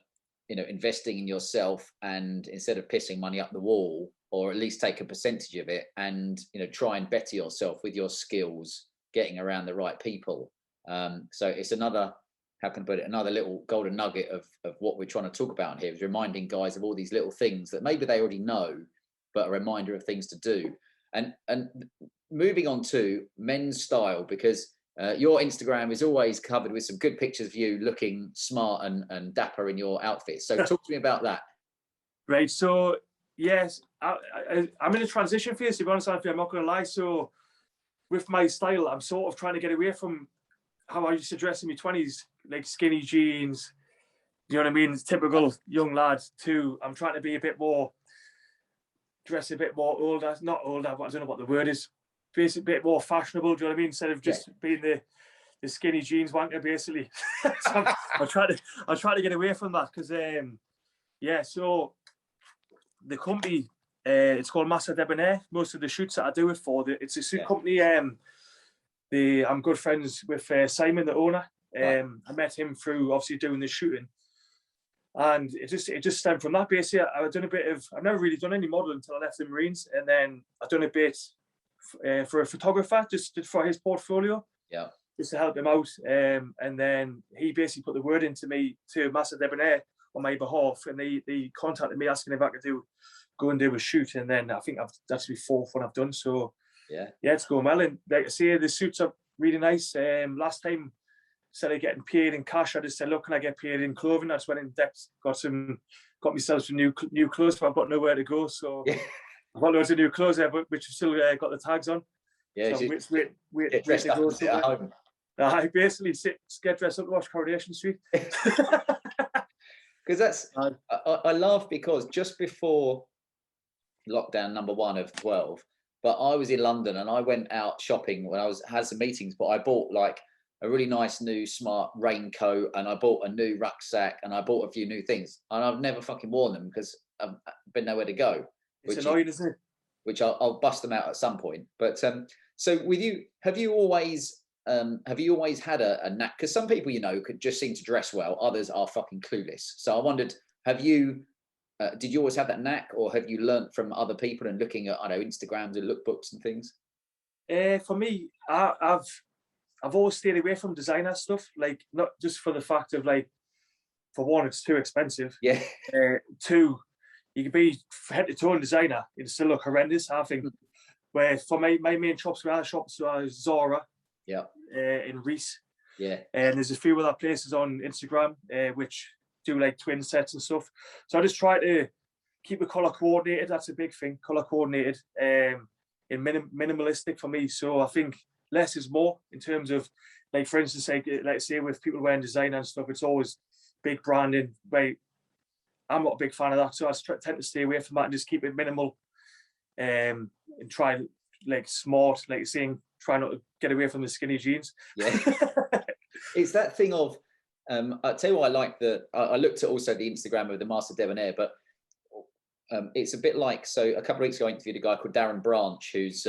investing in yourself, and instead of pissing money up the wall, or at least take a percentage of it, and try and better yourself with your skills, getting around the right people. So it's another, how can I put it, another little golden nugget of what we're trying to talk about here, is reminding guys of all these little things that maybe they already know, but a reminder of things to do. And moving on to men's style, because your Instagram is always covered with some good pictures of you looking smart and dapper in your outfits. So talk to me about that. Right. So yes, I'm in a transition phase, to be honest, Anthony, I'm not going to lie. So with my style, I'm sort of trying to get away from how I used to dress in my 20s, like skinny jeans, you know what I mean? Typical young lad, too. I'm trying to be a bit more, dress a bit more older, not older, but I don't know what the word is. Basically, a bit more fashionable, do you know what I mean? Instead of just being the skinny jeans wanker, basically. So I'll try to get away from that because, so the company, it's called Massa Debonair. Most of the shoots that I do it for, it's a suit company. I'm good friends with Simon, the owner. I met him through obviously doing the shooting, and it just stemmed from that. Basically, I've never really done any modeling until I left the Marines, and then I've done a bit for a photographer, just for his portfolio. Yeah. Just to help him out, and then he basically put the word into me to Massa Debonair on my behalf, and they contacted me asking if I could go and do a shoot, and then I think that's the fourth one I've done. So yeah, it's going well. And like I say, the suits are really nice. Last time, instead of getting paid in cash, I just said, look, can I get paid in clothing? I just went in depth, got myself some new clothes, but I've got nowhere to go. So I've got loads of new clothes there, which have still got the tags on. Yeah, so wait to go at home. I basically get dressed up to watch Coronation Street. Because that's, I laugh because just before lockdown number 1 of 12, but I was in London and I went out shopping when had some meetings, but I bought like a really nice new smart raincoat, and I bought a new rucksack, and I bought a few new things, and I've never fucking worn them because I've been nowhere to go. It's annoying, isn't it? Which I'll bust them out at some point. But so with you, have you always had a knack? Because some people, could just seem to dress well. Others are fucking clueless. So I wondered, did you always have that knack, or have you learnt from other people and looking at, Instagrams and lookbooks and things? For me, I've always stayed away from designer stuff. Like, not just for the fact of, like, for one, it's too expensive. Yeah. Two, you can be head to toe in designer, it'll still look horrendous, I think. Where for my main shops, where I shop, Zara. Yeah. In Reese. Yeah. And there's a few other places on Instagram which do like twin sets and stuff. So I just try to keep it color coordinated. That's a big thing, color coordinated, and minimalistic for me. So I think less is more in terms of, like, for instance, like say with people wearing designer and stuff, it's always big branding. Right, I'm not a big fan of that, so I tend to stay away from that and just keep it minimal, and try like smart, like saying, try not to get away from the skinny jeans. Yeah. It's that thing of, I'll tell you what I like. I looked at also the Instagram of the Master Debonair, but it's a bit like, so a couple of weeks ago I interviewed a guy called Darren Branch, who's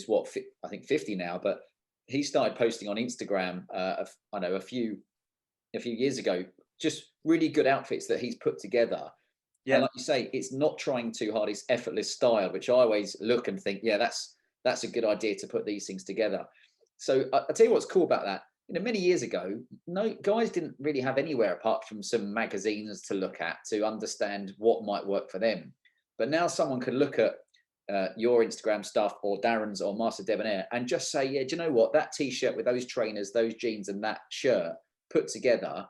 what, I think 50 now, but he started posting on Instagram a few years ago, just really good outfits that he's put together. Yeah. And like you say, it's not trying too hard, it's effortless style, which I always look and think, yeah, that's a good idea to put these things together. So I'll tell you what's cool about that. Many years ago, no guys didn't really have anywhere apart from some magazines to look at to understand what might work for them. But now someone can look at your Instagram stuff or Darren's or Master Debonair and just say, yeah, do you know what? That t-shirt with those trainers, those jeans and that shirt put together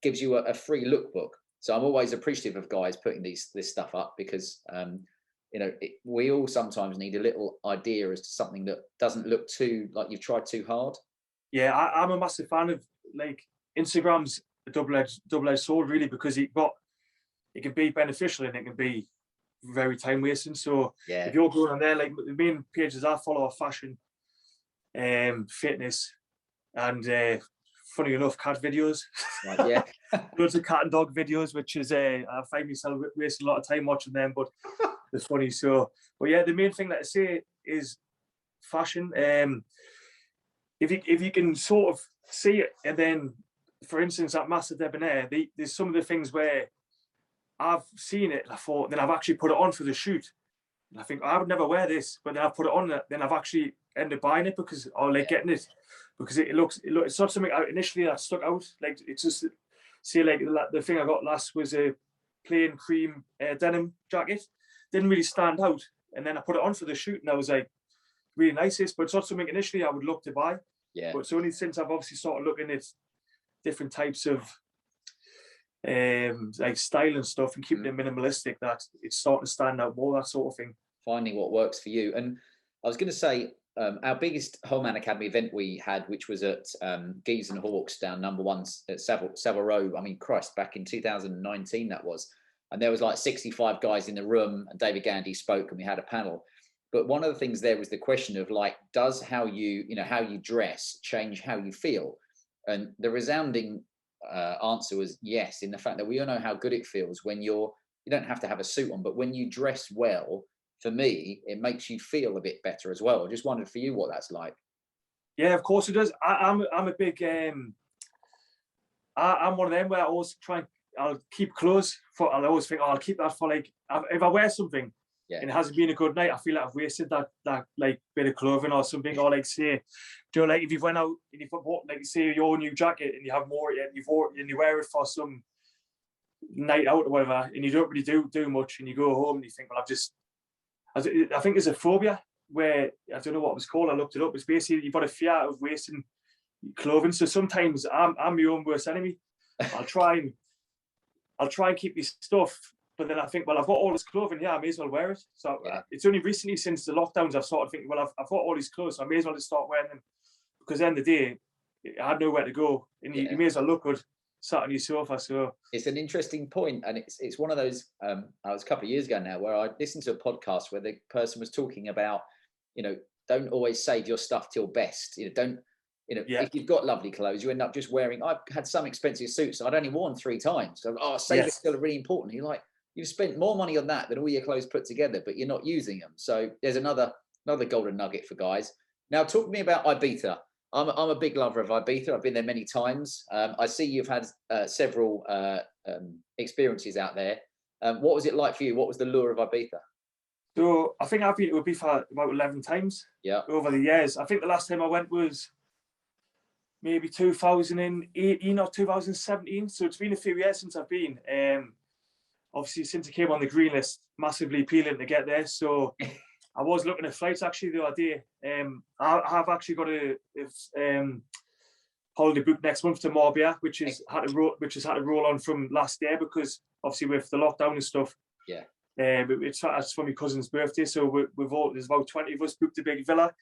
gives you a free lookbook. So I'm always appreciative of guys putting this stuff up because, we all sometimes need a little idea as to something that doesn't look too like you've tried too hard. Yeah, I'm a massive fan of, like, Instagram's a double-edged sword, really, because it can be beneficial and it can be very time wasting. So yeah, if you're going on there, like the main pages I follow are fashion, fitness, and funny enough, cat videos. Right, yeah. Loads of cat and dog videos, which is I find myself wasting a lot of time watching them, but it's funny. So, but yeah, the main thing that I say is fashion. If you can sort of see it, and then, for instance, at Master Debonair, there's some of the things where I've seen it and I thought, then I've actually put it on for the shoot. And I think, I would never wear this, but then I've put it on, then I've actually ended up buying it getting it because it's not something initially that stuck out. Like, it's just, see, like the thing I got last was a plain cream denim jacket. Didn't really stand out. And then I put it on for the shoot and I was like, really nice, but it's not something initially I would look to buy. Yeah. But it's only since I've obviously started looking at different types of like style and stuff, and keeping it minimalistic, that it's starting to stand out more, that sort of thing. Finding what works for you. And I was going to say, our biggest Holman Academy event we had, which was at Geese and Hawks down number 1 at Savile Row. I mean, Christ, back in 2019 that was. And there was like 65 guys in the room, and David Gandy spoke, and we had a panel. But one of the things there was the question of like, does how you dress change how you feel? And the resounding answer was yes, in the fact that we all know how good it feels when you don't have to have a suit on, but when you dress well, for me, it makes you feel a bit better as well. I just wondered for you what that's like. Yeah, of course it does. I'm a big I'm one of them where I always I'll keep clothes for. I'll always think, oh, I'll keep that for like if I wear something and it hasn't been a good night, I feel like I've wasted that like bit of clothing or something. Or like say, do you know, like if you've went out and you've bought, like say your new jacket and you have more and you wear it for some night out or whatever, and you don't really do much, and you go home and you think, well, I think there's a phobia where, I don't know what it was called, I looked it up. It's basically you've got a fear of wasting clothing. So sometimes I'm my own worst enemy. I'll try and keep my stuff, but then I think, well, I've got all this clothing here, I may as well wear it. So it's only recently since the lockdowns I've started thinking, well, I've got all these clothes, so I may as well just start wearing them, because at the end of the day, I had nowhere to go, and you may as well look good sat on your sofa. So it's an interesting point, and it's one of those. I was a couple of years ago now where I listened to a podcast where the person was talking about, don't always save your stuff till best. If you've got lovely clothes, you end up just wearing. I've had some expensive suits I'd only worn 3 times. So, save is still really important. You're like, you've spent more money on that than all your clothes put together, but you're not using them. So there's another golden nugget for guys. Now, talk to me about Ibiza. I'm a big lover of Ibiza. I've been there many times. I see you've had several experiences out there. What was it like for you? What was the lure of Ibiza? So I think I've been to Ibiza about 11 times over the years. I think the last time I went was maybe 2018 or 2017. So it's been a few years since I've been. Obviously, since I came on the green list, massively appealing to get there. So I was looking at flights actually the other day. I have actually got a holiday booked next month to Marbella, which has had to roll on from last year, because obviously with the lockdown and stuff. Yeah. It's for my cousin's birthday, so there's about 20 of us booked a big villa.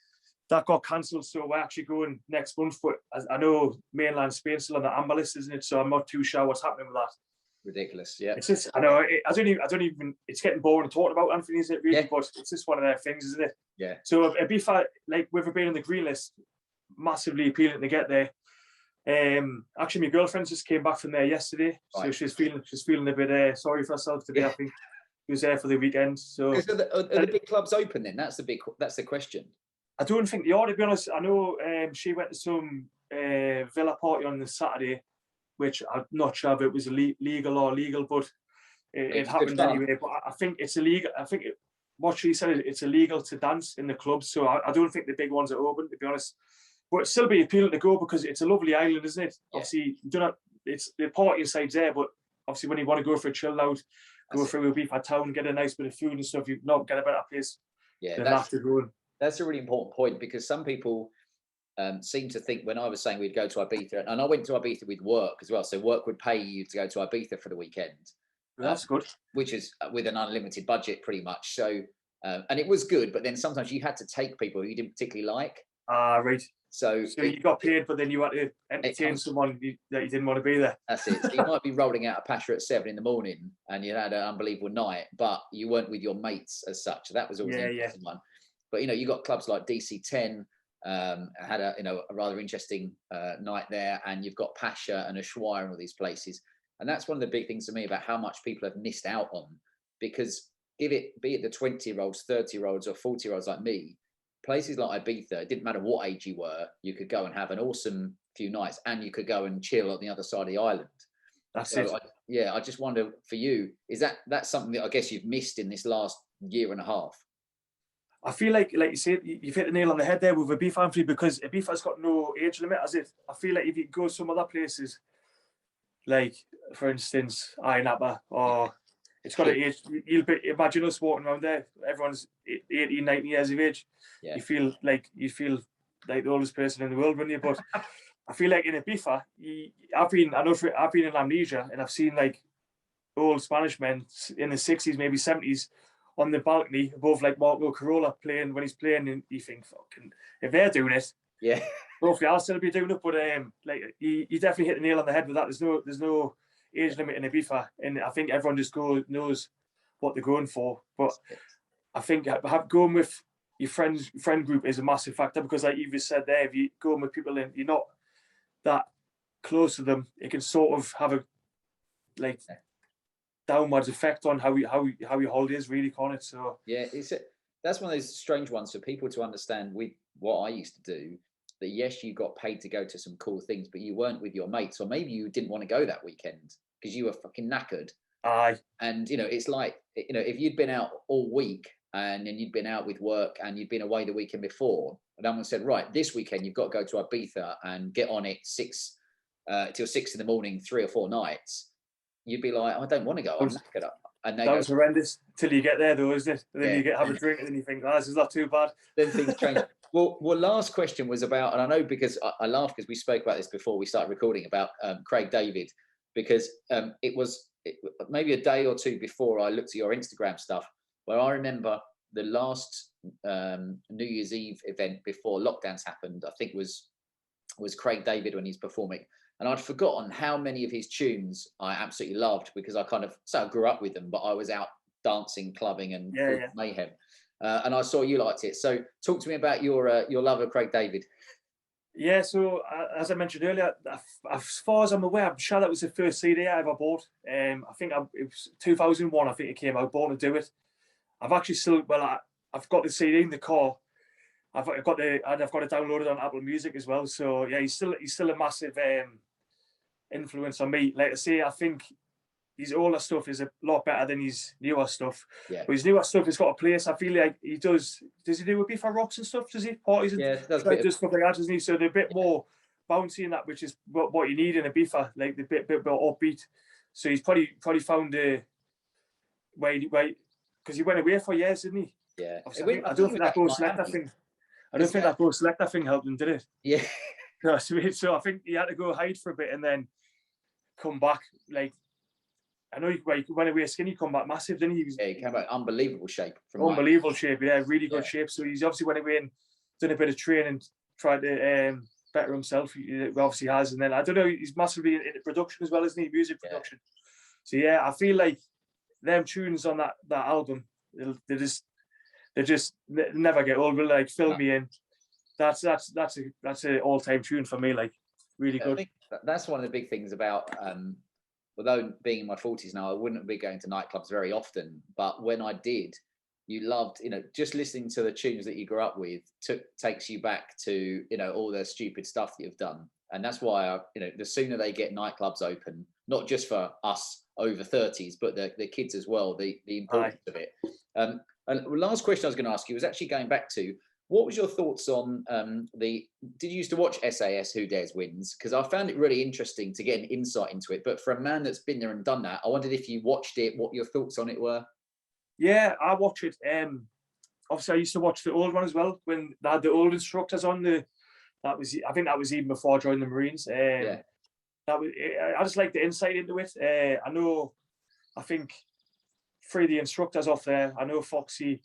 That got cancelled, so we're actually going next month. But I know mainland Spain's still on the amber list, isn't it? So I'm not too sure what's happening with that. Ridiculous, yeah. It's just, I know, I don't even. It's getting boring talking about Anthony, is it really? But it's just one of their things, isn't it? Yeah. So Ibiza, like with it being on the green list, massively appealing to get there. Actually, my girlfriend just came back from there yesterday, so she's feeling a bit sorry for herself today. I think she was there for the weekend. So are the big clubs open then? That's the question. I don't think they are, to be honest. I know she went to some villa party on the Saturday, which I'm not sure if it was legal, but it happened anyway. But I think it's illegal. I think what she said, it's illegal to dance in the clubs. So I don't think the big ones are open, to be honest. But it'd still be appealing to go, because it's a lovely island, isn't it? Yeah. Obviously, it's the party side's there, but obviously when you want to go for a chill out, go through Ibiza town, get a nice bit of food and stuff, you not get a better place. Yeah, that's a really important point, because some people seem to think, when I was saying we'd go to Ibiza, and I went to Ibiza with work as well, so work would pay you to go to Ibiza for the weekend. That's good. Which is with an unlimited budget, pretty much. So, and it was good, but then sometimes you had to take people who you didn't particularly like. Right. So you got paid, but then you had to entertain someone that you didn't want to be there. That's it. So you might be rolling out a Pasha at 7 a.m. and you had an unbelievable night, but you weren't with your mates as such. So that was always an interesting one. But you got clubs like DC10. Had a rather interesting night there, and you've got Pasha and Ushuaia and all these places. And that's one of the big things to me about how much people have missed out on, because be it the 20-year-olds, 30-year-olds or 40-year-olds like me, places like Ibiza, it didn't matter what age you were, you could go and have an awesome few nights, and you could go and chill on the other side of the island. That's it. I just wonder for you, is that's something that I guess you've missed in this last year and a half? I feel like you said, you've hit the nail on the head there with Ibiza, Anthony, because Ibiza's got no age limit, as if I feel like if you go some other places, like for instance, Napa, or it's got an age. Imagine us walking around there, everyone's 18, 19 years of age. Yeah. You feel like the oldest person in the world, wouldn't you? But I feel like in Ibiza, I've been in Amnesia, and I've seen like old Spanish men in the 60s, maybe 70s, on the balcony above like Marco Carola playing when he's playing, and you think, fucking, if they're doing it, yeah, hopefully I'll still be doing it. But like you definitely hit the nail on the head with that. There's no age limit in Ibiza, and I think everyone just knows what they're going for. But I think going with your friend group is a massive factor, because like you just said there, if you go with people and you're not that close to them, it can sort of have a like downwards effect on how your holiday is, really, can't it? So yeah, that's one of those strange ones for people to understand. With what I used to do, that yes, you got paid to go to some cool things, but you weren't with your mates, or maybe you didn't want to go that weekend because you were fucking knackered. aye, And it's like, if you'd been out all week and then you'd been out with work and you'd been away the weekend before, and someone said, right, this weekend you've got to go to Ibiza and get on it till 6 in the morning, 3 or 4 nights, you'd be like, I don't want to go, I'm knackered up. And that was horrendous till you get there, though, isn't it? And then you have a drink, and then you think, oh, this is not too bad. Then things change. Well, last question was about, and I know because I laugh because we spoke about this before we started recording, about Craig David, because it was maybe a day or two before I looked at your Instagram stuff, where I remember the last New Year's Eve event before lockdowns happened, I think was Craig David when he's performing. And I'd forgotten how many of his tunes I absolutely loved, because I grew up with them, but I was out dancing, clubbing, and mayhem. And I saw you liked it. So talk to me about your love of Craig David. Yeah, so as I mentioned earlier, as far as I'm aware, I'm sure that was the first CD I ever bought. I think it was 2001. I think it came out. Born to Do It. I've actually I've got the CD in the car. I've got it downloaded on Apple Music as well. So yeah, he's still a massive influence on me. Like I say, I think his older stuff is a lot better than his newer stuff. Yeah. But his newer stuff has got a place. I feel like he does. Does he do Ibiza rocks and stuff? Does he? Parties and does stuff like that, doesn't he? So they're a bit more bouncy in that, which is what you need in Ibiza, like the bit more upbeat. So he's probably found a way because he went away for years, didn't he? Yeah. I don't think that Go Selector thing. I don't think that Go Selector thing helped him, did it? Yeah. So I think he had to go hide for a bit and then come back. Like, I know he went away skinny, come back massive, didn't he? He came back unbelievable shape. Unbelievable shape, yeah, really good shape. So he's obviously went away and done a bit of training, tried to better himself. He obviously has, and then I don't know, he's massively into production as well, isn't he? Music production. So yeah, I feel like them tunes on that album, they just never get old. Like, fill me in. That's an all-time tune for me. Like, really good. I think that's one of the big things about. Although being in my 40s now, I wouldn't be going to nightclubs very often. But when I did, you loved, just listening to the tunes that you grew up with takes you back to, all the stupid stuff that you've done. And that's why, the sooner they get nightclubs open, not just for us over 30s, but the kids as well, the importance of it. And the last question I was going to ask you was actually going back to, what was your thoughts on did you used to watch SAS Who Dares Wins? Because I found it really interesting to get an insight into it. But for a man that's been there and done that, I wondered if you watched it, what your thoughts on it were. Yeah, I watched it. Obviously, I used to watch the old one as well, when they had the old instructors on. I think that was even before joining the Marines. I just like the insight into it. I think 3 of the instructors off there, I know Foxy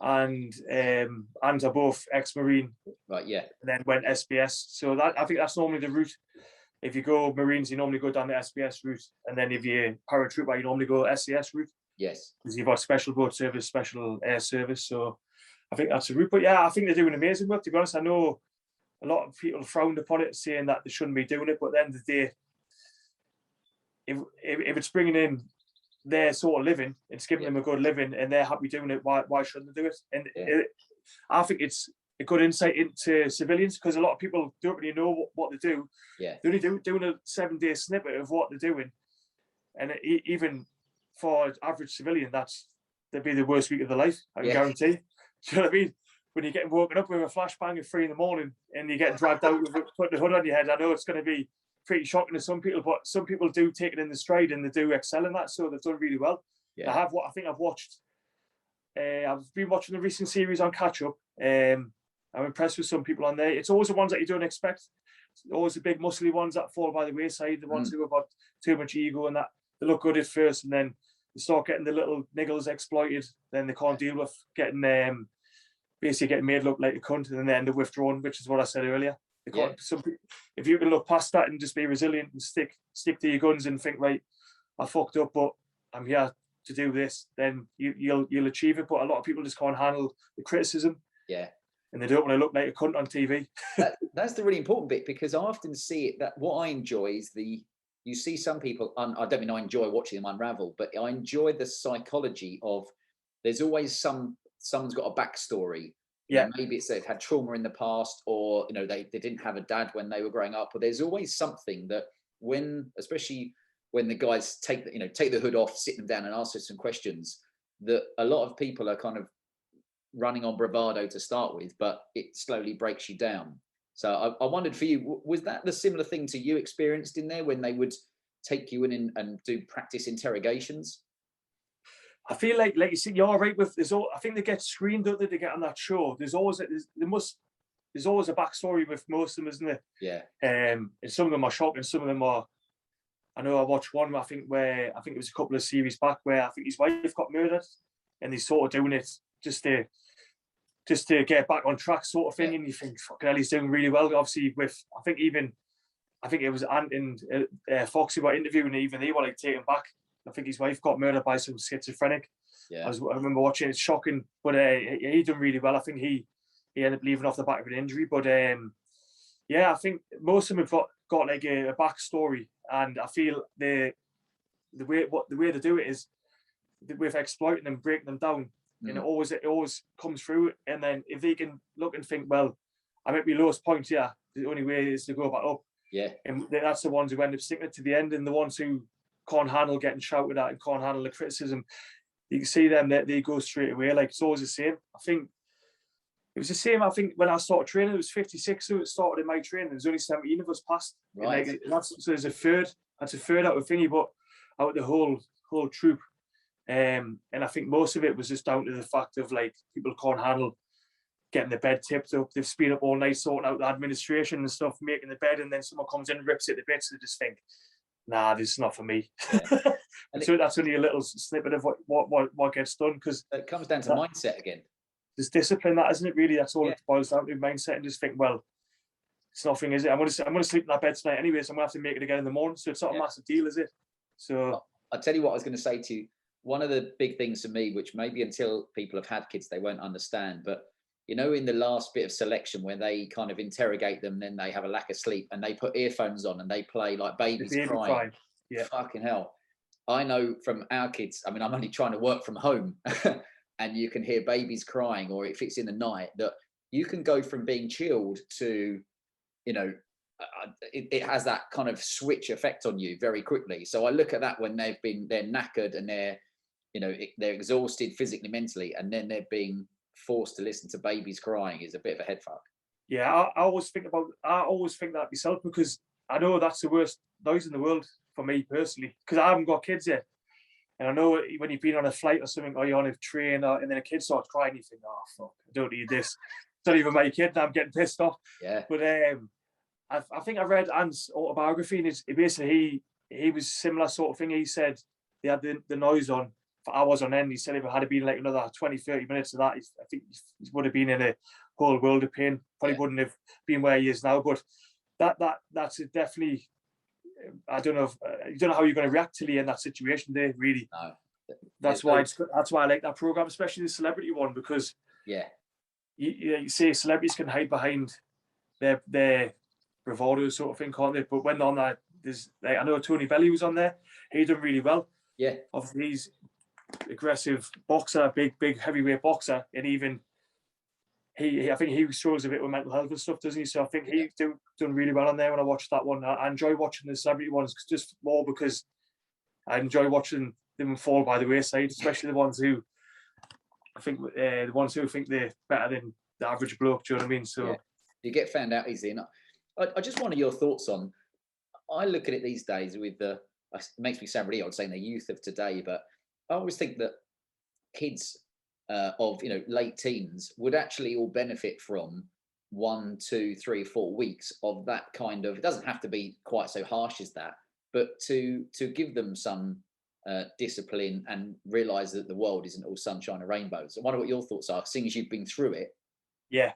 and are both ex-Marine, right? Yeah, and then went SBS. So I think that's normally the route. If you go Marines, you normally go down the SBS route, and then if you're paratrooper, you normally go SCS route. Yes, because you've got special boat service, special air service. So I think that's a route. But yeah, I think they're doing amazing work. To be honest, I know a lot of people frowned upon it, saying that they shouldn't be doing it. But at the end of the day, if it's bringing in their sort of living, it's giving them a good living, and they're happy doing it, why shouldn't they do it? And I think it's a good insight into civilians, because a lot of people don't really know what they do. Yeah, they're only doing a 7-day snippet of what they're doing, and even for an average civilian, that'd be the worst week of their life. I can guarantee. Do you know what I mean? When you're getting woken up with a flashbang at 3 a.m. and you're getting dragged out with putting a hood on your head, I know it's going to be pretty shocking to some people, but some people do take it in the stride and they do excel in that, so they've done really well. Yeah. I've been watching the recent series on Catch Up. I'm impressed with some people on there. It's always the ones that you don't expect. always the big muscly ones that fall by the wayside, the ones who have got too much ego and that they look good at first, and then they start getting the little niggles exploited. Then they can't deal with getting basically getting made look like a cunt, and then they end up withdrawing, which is what I said earlier. They can't, if you can look past that and just be resilient and stick to your guns and think, right, I fucked up, but I'm here to do this, then you'll achieve it. But a lot of people just can't handle the criticism. Yeah. And they don't want to look like a cunt on TV. That's the really important bit, because I often see it that what I enjoy is you see some people, I don't mean I enjoy watching them unravel, but I enjoy the psychology of, there's always someone's got a backstory. Yeah. Maybe it's they've had trauma in the past, or they didn't have a dad when they were growing up, or there's always something that especially when the guys take the hood off, sit them down and ask us some questions, that a lot of people are kind of running on bravado to start with, but it slowly breaks you down. So I wondered for you, was that the similar thing to you experienced in there when they would take you in and do practice interrogations? I feel like you see, you're right with I think they get screened, don't they, to get on that show. There's always a backstory with most of them, isn't there? Yeah. And some of them are shocking, some of them are. I know I watched one I think it was a couple of series back where I think his wife got murdered, and he's sort of doing it just to get back on track, sort of thing. And you think, fucking hell, he's doing really well. Obviously, I think it was Ant and Foxy were interviewing, even they were like taken back. I think his wife got murdered by some schizophrenic. Yeah. I remember watching it. It's shocking, but he done really well. I think he ended up leaving off the back of an injury. But I think most of them have got like a backstory, and I feel the way they do it is with exploiting them, breaking them down, and it always comes through. And then if they can look and think, well, I'm at my lowest point here, the only way is to go back up. Yeah. And that's the ones who end up sticking it to the end, and the ones who can't handle getting shouted at and can't handle the criticism, you can see them that they go straight away. Like, it's always the same. I think it was the same. I think when I started training, it was 56 who started in my training. There's only 17 of us passed. Right. So there's a third. That's a third out of thingy, but out of the whole troop. And I think most of it was just down to the fact of like people can't handle getting the bed tipped up. They've been up all night sorting out the administration and stuff, making the bed, and then someone comes in and rips it to bits. They just think, nah, this is not for me. Yeah. And so that's only a little snippet of what gets done, because it comes down to mindset again. There's discipline, that isn't it? Really, that's all it boils down to, mindset, and just think, well, it's nothing, is it? I'm going to sleep in that bed tonight anyway, so I'm going to have to make it again in the morning. So it's not a massive deal, is it? So I'll tell you what I was going to say to you. One of the big things for me, which maybe until people have had kids, they won't understand, but in the last bit of selection where they kind of interrogate them, then they have a lack of sleep and they put earphones on and they play like babies crying. Yeah. Fucking hell. I know from our kids, I mean, I'm only trying to work from home and you can hear babies crying, or if it's in the night, that you can go from being chilled to, it has that kind of switch effect on you very quickly. So I look at that when they're knackered and they're exhausted physically, mentally, and then they're being forced to listen to babies crying is a bit of a head fuck. Yeah, I always think that myself, because I know that's the worst noise in the world for me personally, because I haven't got kids yet. And I know when you've been on a flight or something, or you're on a train, and then a kid starts crying, you think, oh, fuck, I don't need this. It's not even my kid, and I'm getting pissed off. Yeah. But I think I read Ant's autobiography, and basically he was similar sort of thing. He said they had the noise on for hours on end. He said if it had been like another 20, 30 minutes of that, I think he would have been in a whole world of pain. Probably wouldn't have been where he is now. But that's definitely, I don't know you don't know how you're going to react till you're in that situation there, really. No. That's why I like that program, especially the celebrity one, because you say celebrities can hide behind their bravado sort of thing, can't they? But when on that, there's like, I know Tony Belly was on there. He done really well. Yeah. Obviously, he's aggressive boxer, big heavyweight boxer, and even I think he struggles a bit with mental health and stuff, doesn't he? So I think he's done really well on there when I watched that one. I enjoy watching the celebrity ones just more because I enjoy watching them fall by the wayside, especially the ones who think they're better than the average bloke. Do you know what I mean? So you get found out easily. And I just wonder your thoughts on. I look at it these days with it makes me sound really odd saying the youth of today, but I always think that kids of late teens would actually all benefit from 1, 2, 3, 4 weeks of that kind of, it doesn't have to be quite so harsh as that, but to give them some discipline and realize that the world isn't all sunshine and rainbows. I wonder what your thoughts are, seeing as you've been through it. Yeah,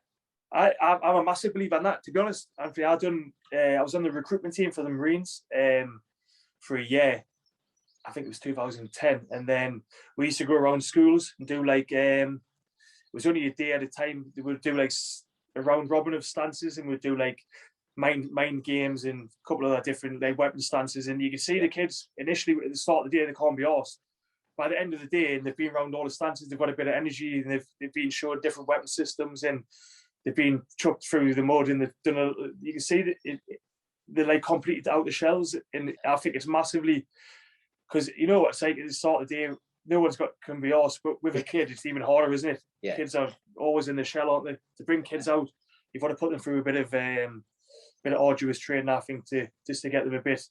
I'm a massive believer in that. To be honest, Anthony, I was on the recruitment team for the Marines for a year. I think it was 2010, and then we used to go around schools and do like it was only a day at a time. They would do like a round robin of stances, and we'd do like mind games and a couple of other different like weapon stances. And you can see the kids initially at the start of the day they can't be arsed. By the end of the day, and they've been around all the stances, they've got a bit of energy, and they've been shown different weapon systems, and they've been chucked through the mud, and they've done you can see that they're like completed out the shells. And I think it's massively, because you know what it's like at the start of the day, no one's can be arsed, but with a kid it's even harder, isn't it? Yeah. Kids are always in the shell, aren't they? To bring kids out, you've got to put them through a bit of arduous training, I think, to get them a bit,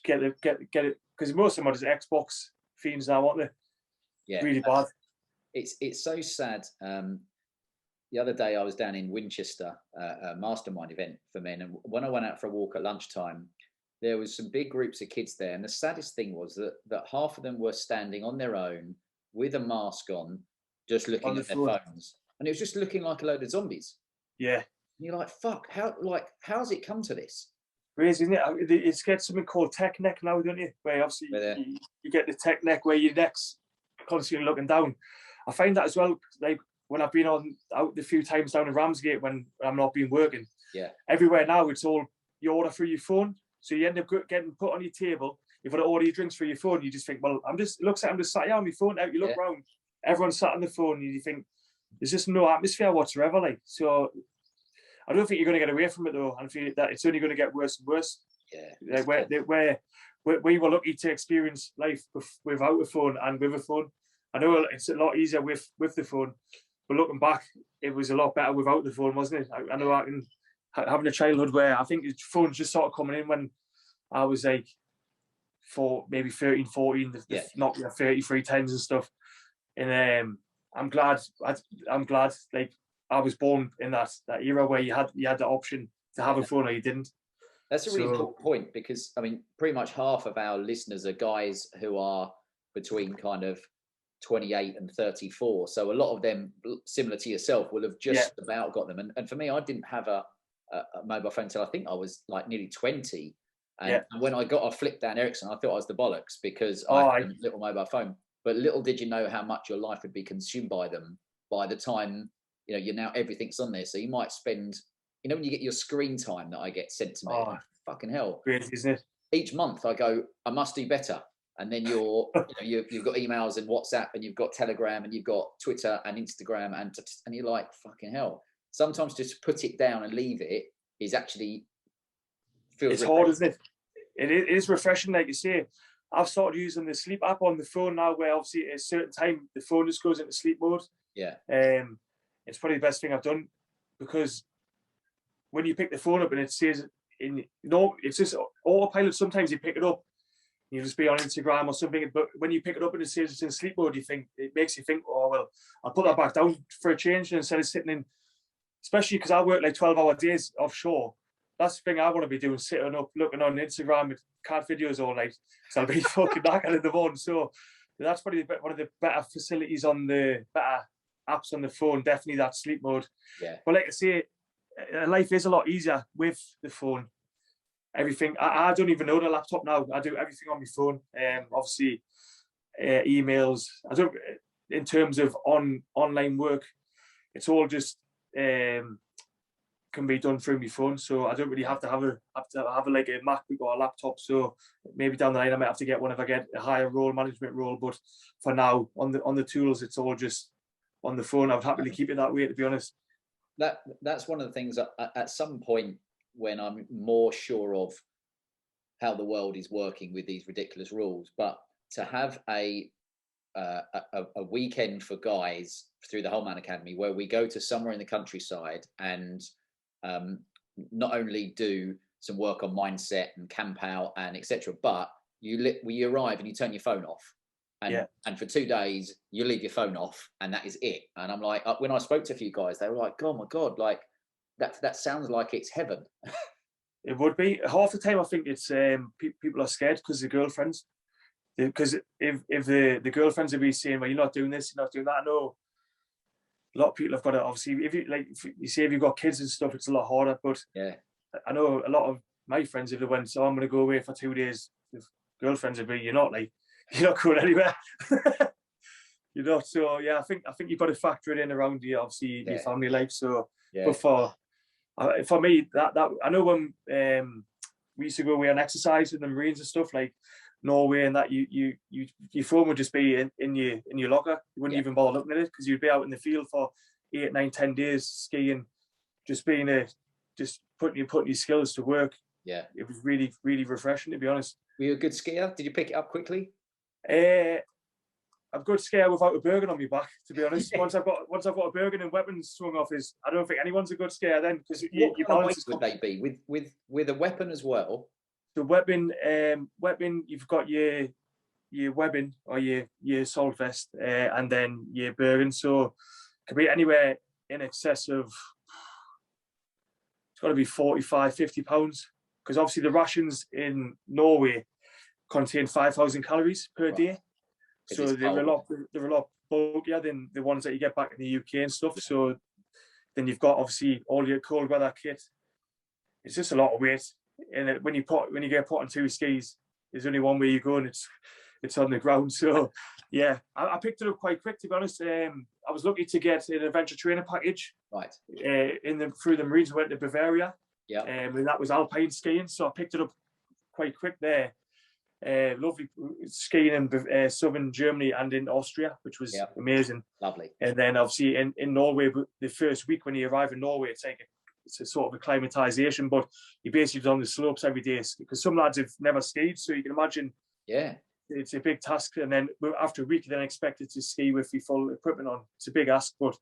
get it, because most of them are just Xbox fiends now, aren't they? Yeah, really bad. It's so sad. The other day I was down in Winchester, a mastermind event for men, and when I went out for a walk at lunchtime, there was some big groups of kids there, and the saddest thing was that half of them were standing on their own with a mask on, just looking at their phones, and it was just looking like a load of zombies. Yeah, and you're like, fuck, how's it come to this? Crazy, isn't it? It's got something called tech neck now, don't you? Where obviously you get the tech neck where your neck's constantly looking down. I find that as well, like when I've been out the few times down in Ramsgate when I'm not been working. Yeah. Everywhere now it's all you order through your phone. So you end up getting put on your table. You've got to order your drinks through your phone. You just think, well, it looks like I'm just sat here on my phone. Out, you look around, everyone's sat on the phone, and you think there's just no atmosphere whatsoever. Like, so I don't think you're going to get away from it though. I feel that it's only going to get worse and worse. Yeah. Where we were lucky to experience life without a phone and with a phone. I know it's a lot easier with the phone, but looking back, it was a lot better without the phone, wasn't it? I know I can having a childhood where I think the phone's just sort of coming in when I was like maybe 13, 14, knocked me 33 times and stuff. And I'm glad like I was born in that era where you had the option to have a phone or you didn't. That's a really important point, because I mean, pretty much half of our listeners are guys who are between kind of 28 and 34. So a lot of them, similar to yourself, will have just about got them. And for me, I didn't have a mobile phone until I think I was like nearly 20. And when I got a flip down Ericsson, I thought I was the bollocks because I had a little mobile phone. But little did you know how much your life would be consumed by them by the time, you're now everything's on there. So you might spend, when you get your screen time that I get sent to me, fucking hell. Crazy, isn't it? Each month I go, I must do better. And then you've got emails and WhatsApp, and you've got Telegram, and you've got Twitter and Instagram, and you're like, fucking hell. Sometimes just put it down and leave it is actually feels hard, isn't it? It is refreshing, like you say. I've started using the sleep app on the phone now, where obviously at a certain time the phone just goes into sleep mode. Yeah. It's probably the best thing I've done, because when you pick the phone up and it says it's just autopilot. Sometimes you pick it up, you just be on Instagram or something, but when you pick it up and it says it's in sleep mode, it makes you think, oh well, I'll put that back down for a change, and instead of sitting in, especially because I work like 12-hour days offshore. That's the thing I want to be doing, sitting up looking on Instagram with cat videos all night, so I'll be fucking knackered in the morning. So that's probably one of the better facilities on the better apps on the phone, definitely that sleep mode. Yeah. But like I say, life is a lot easier with the phone. Everything, I don't even own a laptop now. I do everything on my phone. Obviously, emails. I don't. In terms of online work, it's all just can be done through my phone. So I don't really have to have like a MacBook or a laptop. So maybe down the line I might have to get one if I get a higher management role. But for now, on the tools, it's all just on the phone. I'd happily keep it that way, to be honest. That's one of the things that at some point, when I'm more sure of how the world is working with these ridiculous rules, but to have a weekend for guys through the Whole Man Academy where we go to somewhere in the countryside and not only do some work on mindset and camp out and etc., but you arrive and you turn your phone off, and for 2 days you leave your phone off, and that is it. And I'm like, when I spoke to a few guys, they were like, oh my god, like that sounds like it's heaven. It would be. Half the time I think it's people are scared because the girlfriends. Because if the girlfriends will be saying, well, you're not doing this, you're not doing that. I know a lot of people have got it. Obviously, if you say if you've got kids and stuff, it's a lot harder. But yeah, I know a lot of my friends, if they went, so I'm going to go away for 2 days, if girlfriends would be, you're not going anywhere. You know, so yeah, I think you've got to factor it in around your, obviously, your family life. So, but for me, that I know when we used to go away on exercise in the Marines and stuff like Norway, and that your phone would just be in your locker. You wouldn't even bother looking at it because you'd be out in the field for 8, 9, 10 days skiing, just putting your skills to work. Yeah, it was really, really refreshing, to be honest. Were you a good skier? Did you pick it up quickly? I'm a good skier without a Bergen on my back, to be honest. Once I've got a Bergen and weapons swung off, I don't think anyone's a good skier then, because your balance would they be with a weapon as well? The weapon, you've got your weapon or your assault vest, and then your Bergen. So it could be anywhere in excess of, it's got to be 45, 50 pounds, because obviously the rations in Norway contain 5,000 calories per day. So they're a lot bulkier than the ones that you get back in the UK and stuff. So then you've got obviously all your cold weather kit. It's just a lot of weight. And when you get put on 2 skis, there's only one way you go, and it's on the ground. So yeah, I picked it up quite quick, to be honest. I was lucky to get an adventure training package. Right. Through the Marines, went to Bavaria. Yeah. And that was alpine skiing, so I picked it up quite quick there. Lovely skiing in southern Germany and in Austria, which was amazing. Lovely. And then obviously in Norway, the first week when you arrive in Norway, it's a sort of acclimatization, but you're basically on the slopes every day, because some lads have never skied, so you can imagine. Yeah. It's a big task, and then after a week, you're then expected to ski with your full equipment on. It's a big ask, but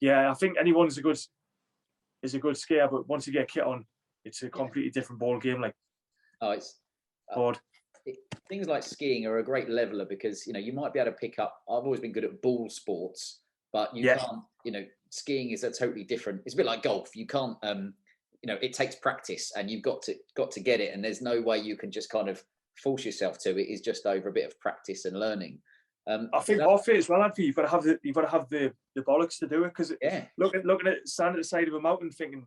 yeah, I think anyone is a good skier, but once you get kit on, it's a completely different ball game. Like, it's hard. Things like skiing are a great leveler, because you might be able to pick up. I've always been good at ball sports, but you can't. Skiing is a totally different. It's a bit like golf. You can't. It takes practice, and you've got to get it, and there's no way you can just kind of force yourself to it. It's just over a bit of practice and learning. I think off it as well, Anthony. You've got to have the bollocks to do it, because looking at standing at the side of a mountain, thinking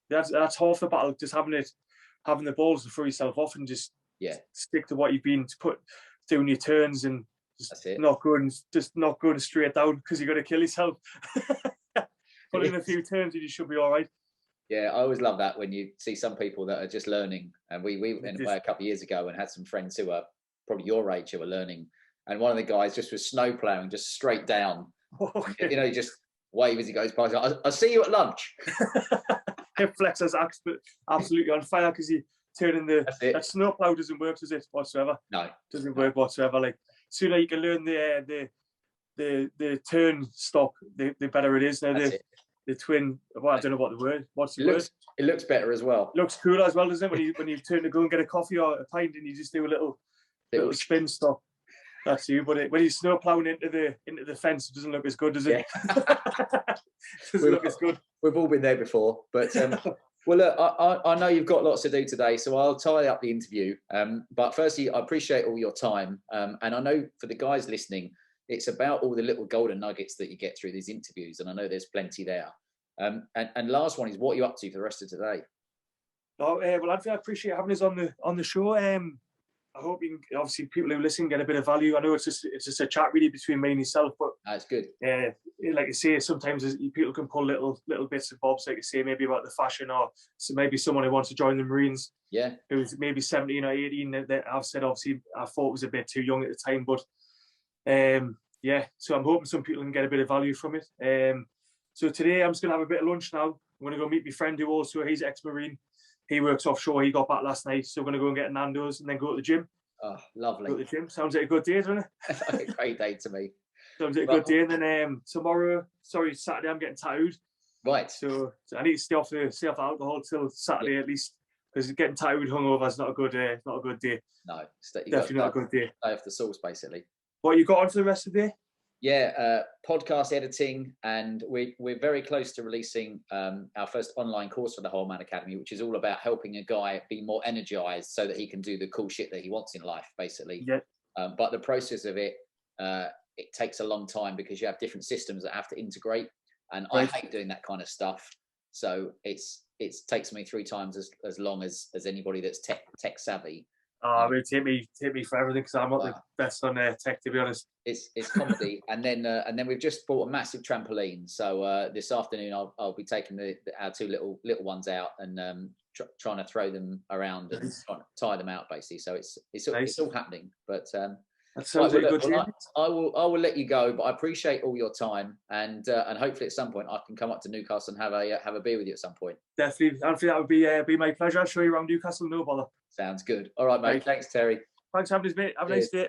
that's half the battle. Just having the balls to throw yourself off and just stick to what you've been doing your turns, and just not going straight down, because you've got to kill yourself. Put in a few turns and you should be all right. Yeah, I always love that when you see some people that are just learning. And we went away a couple of years ago and had some friends who are probably your age who are learning. And one of the guys just was snow plowing, just straight down. He just wave as he goes past. I'll see you at lunch. Hip flexors absolutely on fire, because you turning that snow plow doesn't work, does it, whatsoever? No, doesn't work whatsoever. Like, sooner you can learn the turn stop, the better it is. Now the twin. Well, I don't know what the word. What's the word? It looks better as well. Looks cooler as well, doesn't it? When you turn to go and get a coffee or a pint, and you just do a little spin stop. That's you. But when you're snow plowing into the fence, it doesn't look as good, does it? Doesn't look as good. We've all been there before, but. Well, look, I know you've got lots to do today, so I'll tie up the interview. But firstly, I appreciate all your time. And I know for the guys listening, it's about all the little golden nuggets that you get through these interviews. And I know there's plenty there. And last one is, what are you up to for the rest of today? Well, Anthony, I appreciate having us on the show. I hope you can, obviously, people who listen get a bit of value. I know it's just a chat really between me and yourself, but that's good. Like you say, sometimes people can pull little bits of bobs, like you say, maybe about the fashion, or so maybe someone who wants to join the Marines. Yeah, who's maybe 17 or 18. That I've said, obviously, I thought was a bit too young at the time, but so I'm hoping some people can get a bit of value from it. So today I'm just gonna have a bit of lunch now. I'm gonna go meet my friend who also, he's ex-Marine. He works offshore. He got back last night, so we're going to go and get Nando's and then go to the gym. Oh, lovely. Go to the gym. Sounds like a good day, doesn't it? A great day to me. Sounds like a good day. And then Saturday, I'm getting tattooed. Right. So I need to stay off alcohol till Saturday at least, because getting tattooed hungover is not a good day. No, definitely not a good day. Stay off the sauce, basically. What you got on for the rest of the day? Yeah, podcast editing, and we're very close to releasing our first online course for the Whole Man Academy, which is all about helping a guy be more energized so that he can do the cool shit that he wants in life, basically. Yeah. But the process of it, it takes a long time because you have different systems that have to integrate, and Right. I hate doing that kind of stuff. So it takes me 3 times as long as anybody that's tech savvy. It would take me forever because I'm not the best on tech, to be honest. It's comedy, and then we've just bought a massive trampoline. So this afternoon I'll be taking our 2 little ones out and trying to throw them around and trying to tie them out, basically. So it's all happening. But that sounds like a good dream. I will let you go, but I appreciate all your time, and hopefully at some point I can come up to Newcastle and have a beer with you at some point. Definitely, Anthony, that would be my pleasure. I'll show you around Newcastle, no bother. Sounds good. All right, mate. Thanks, Terry. Thanks for having us, mate. Have a nice day.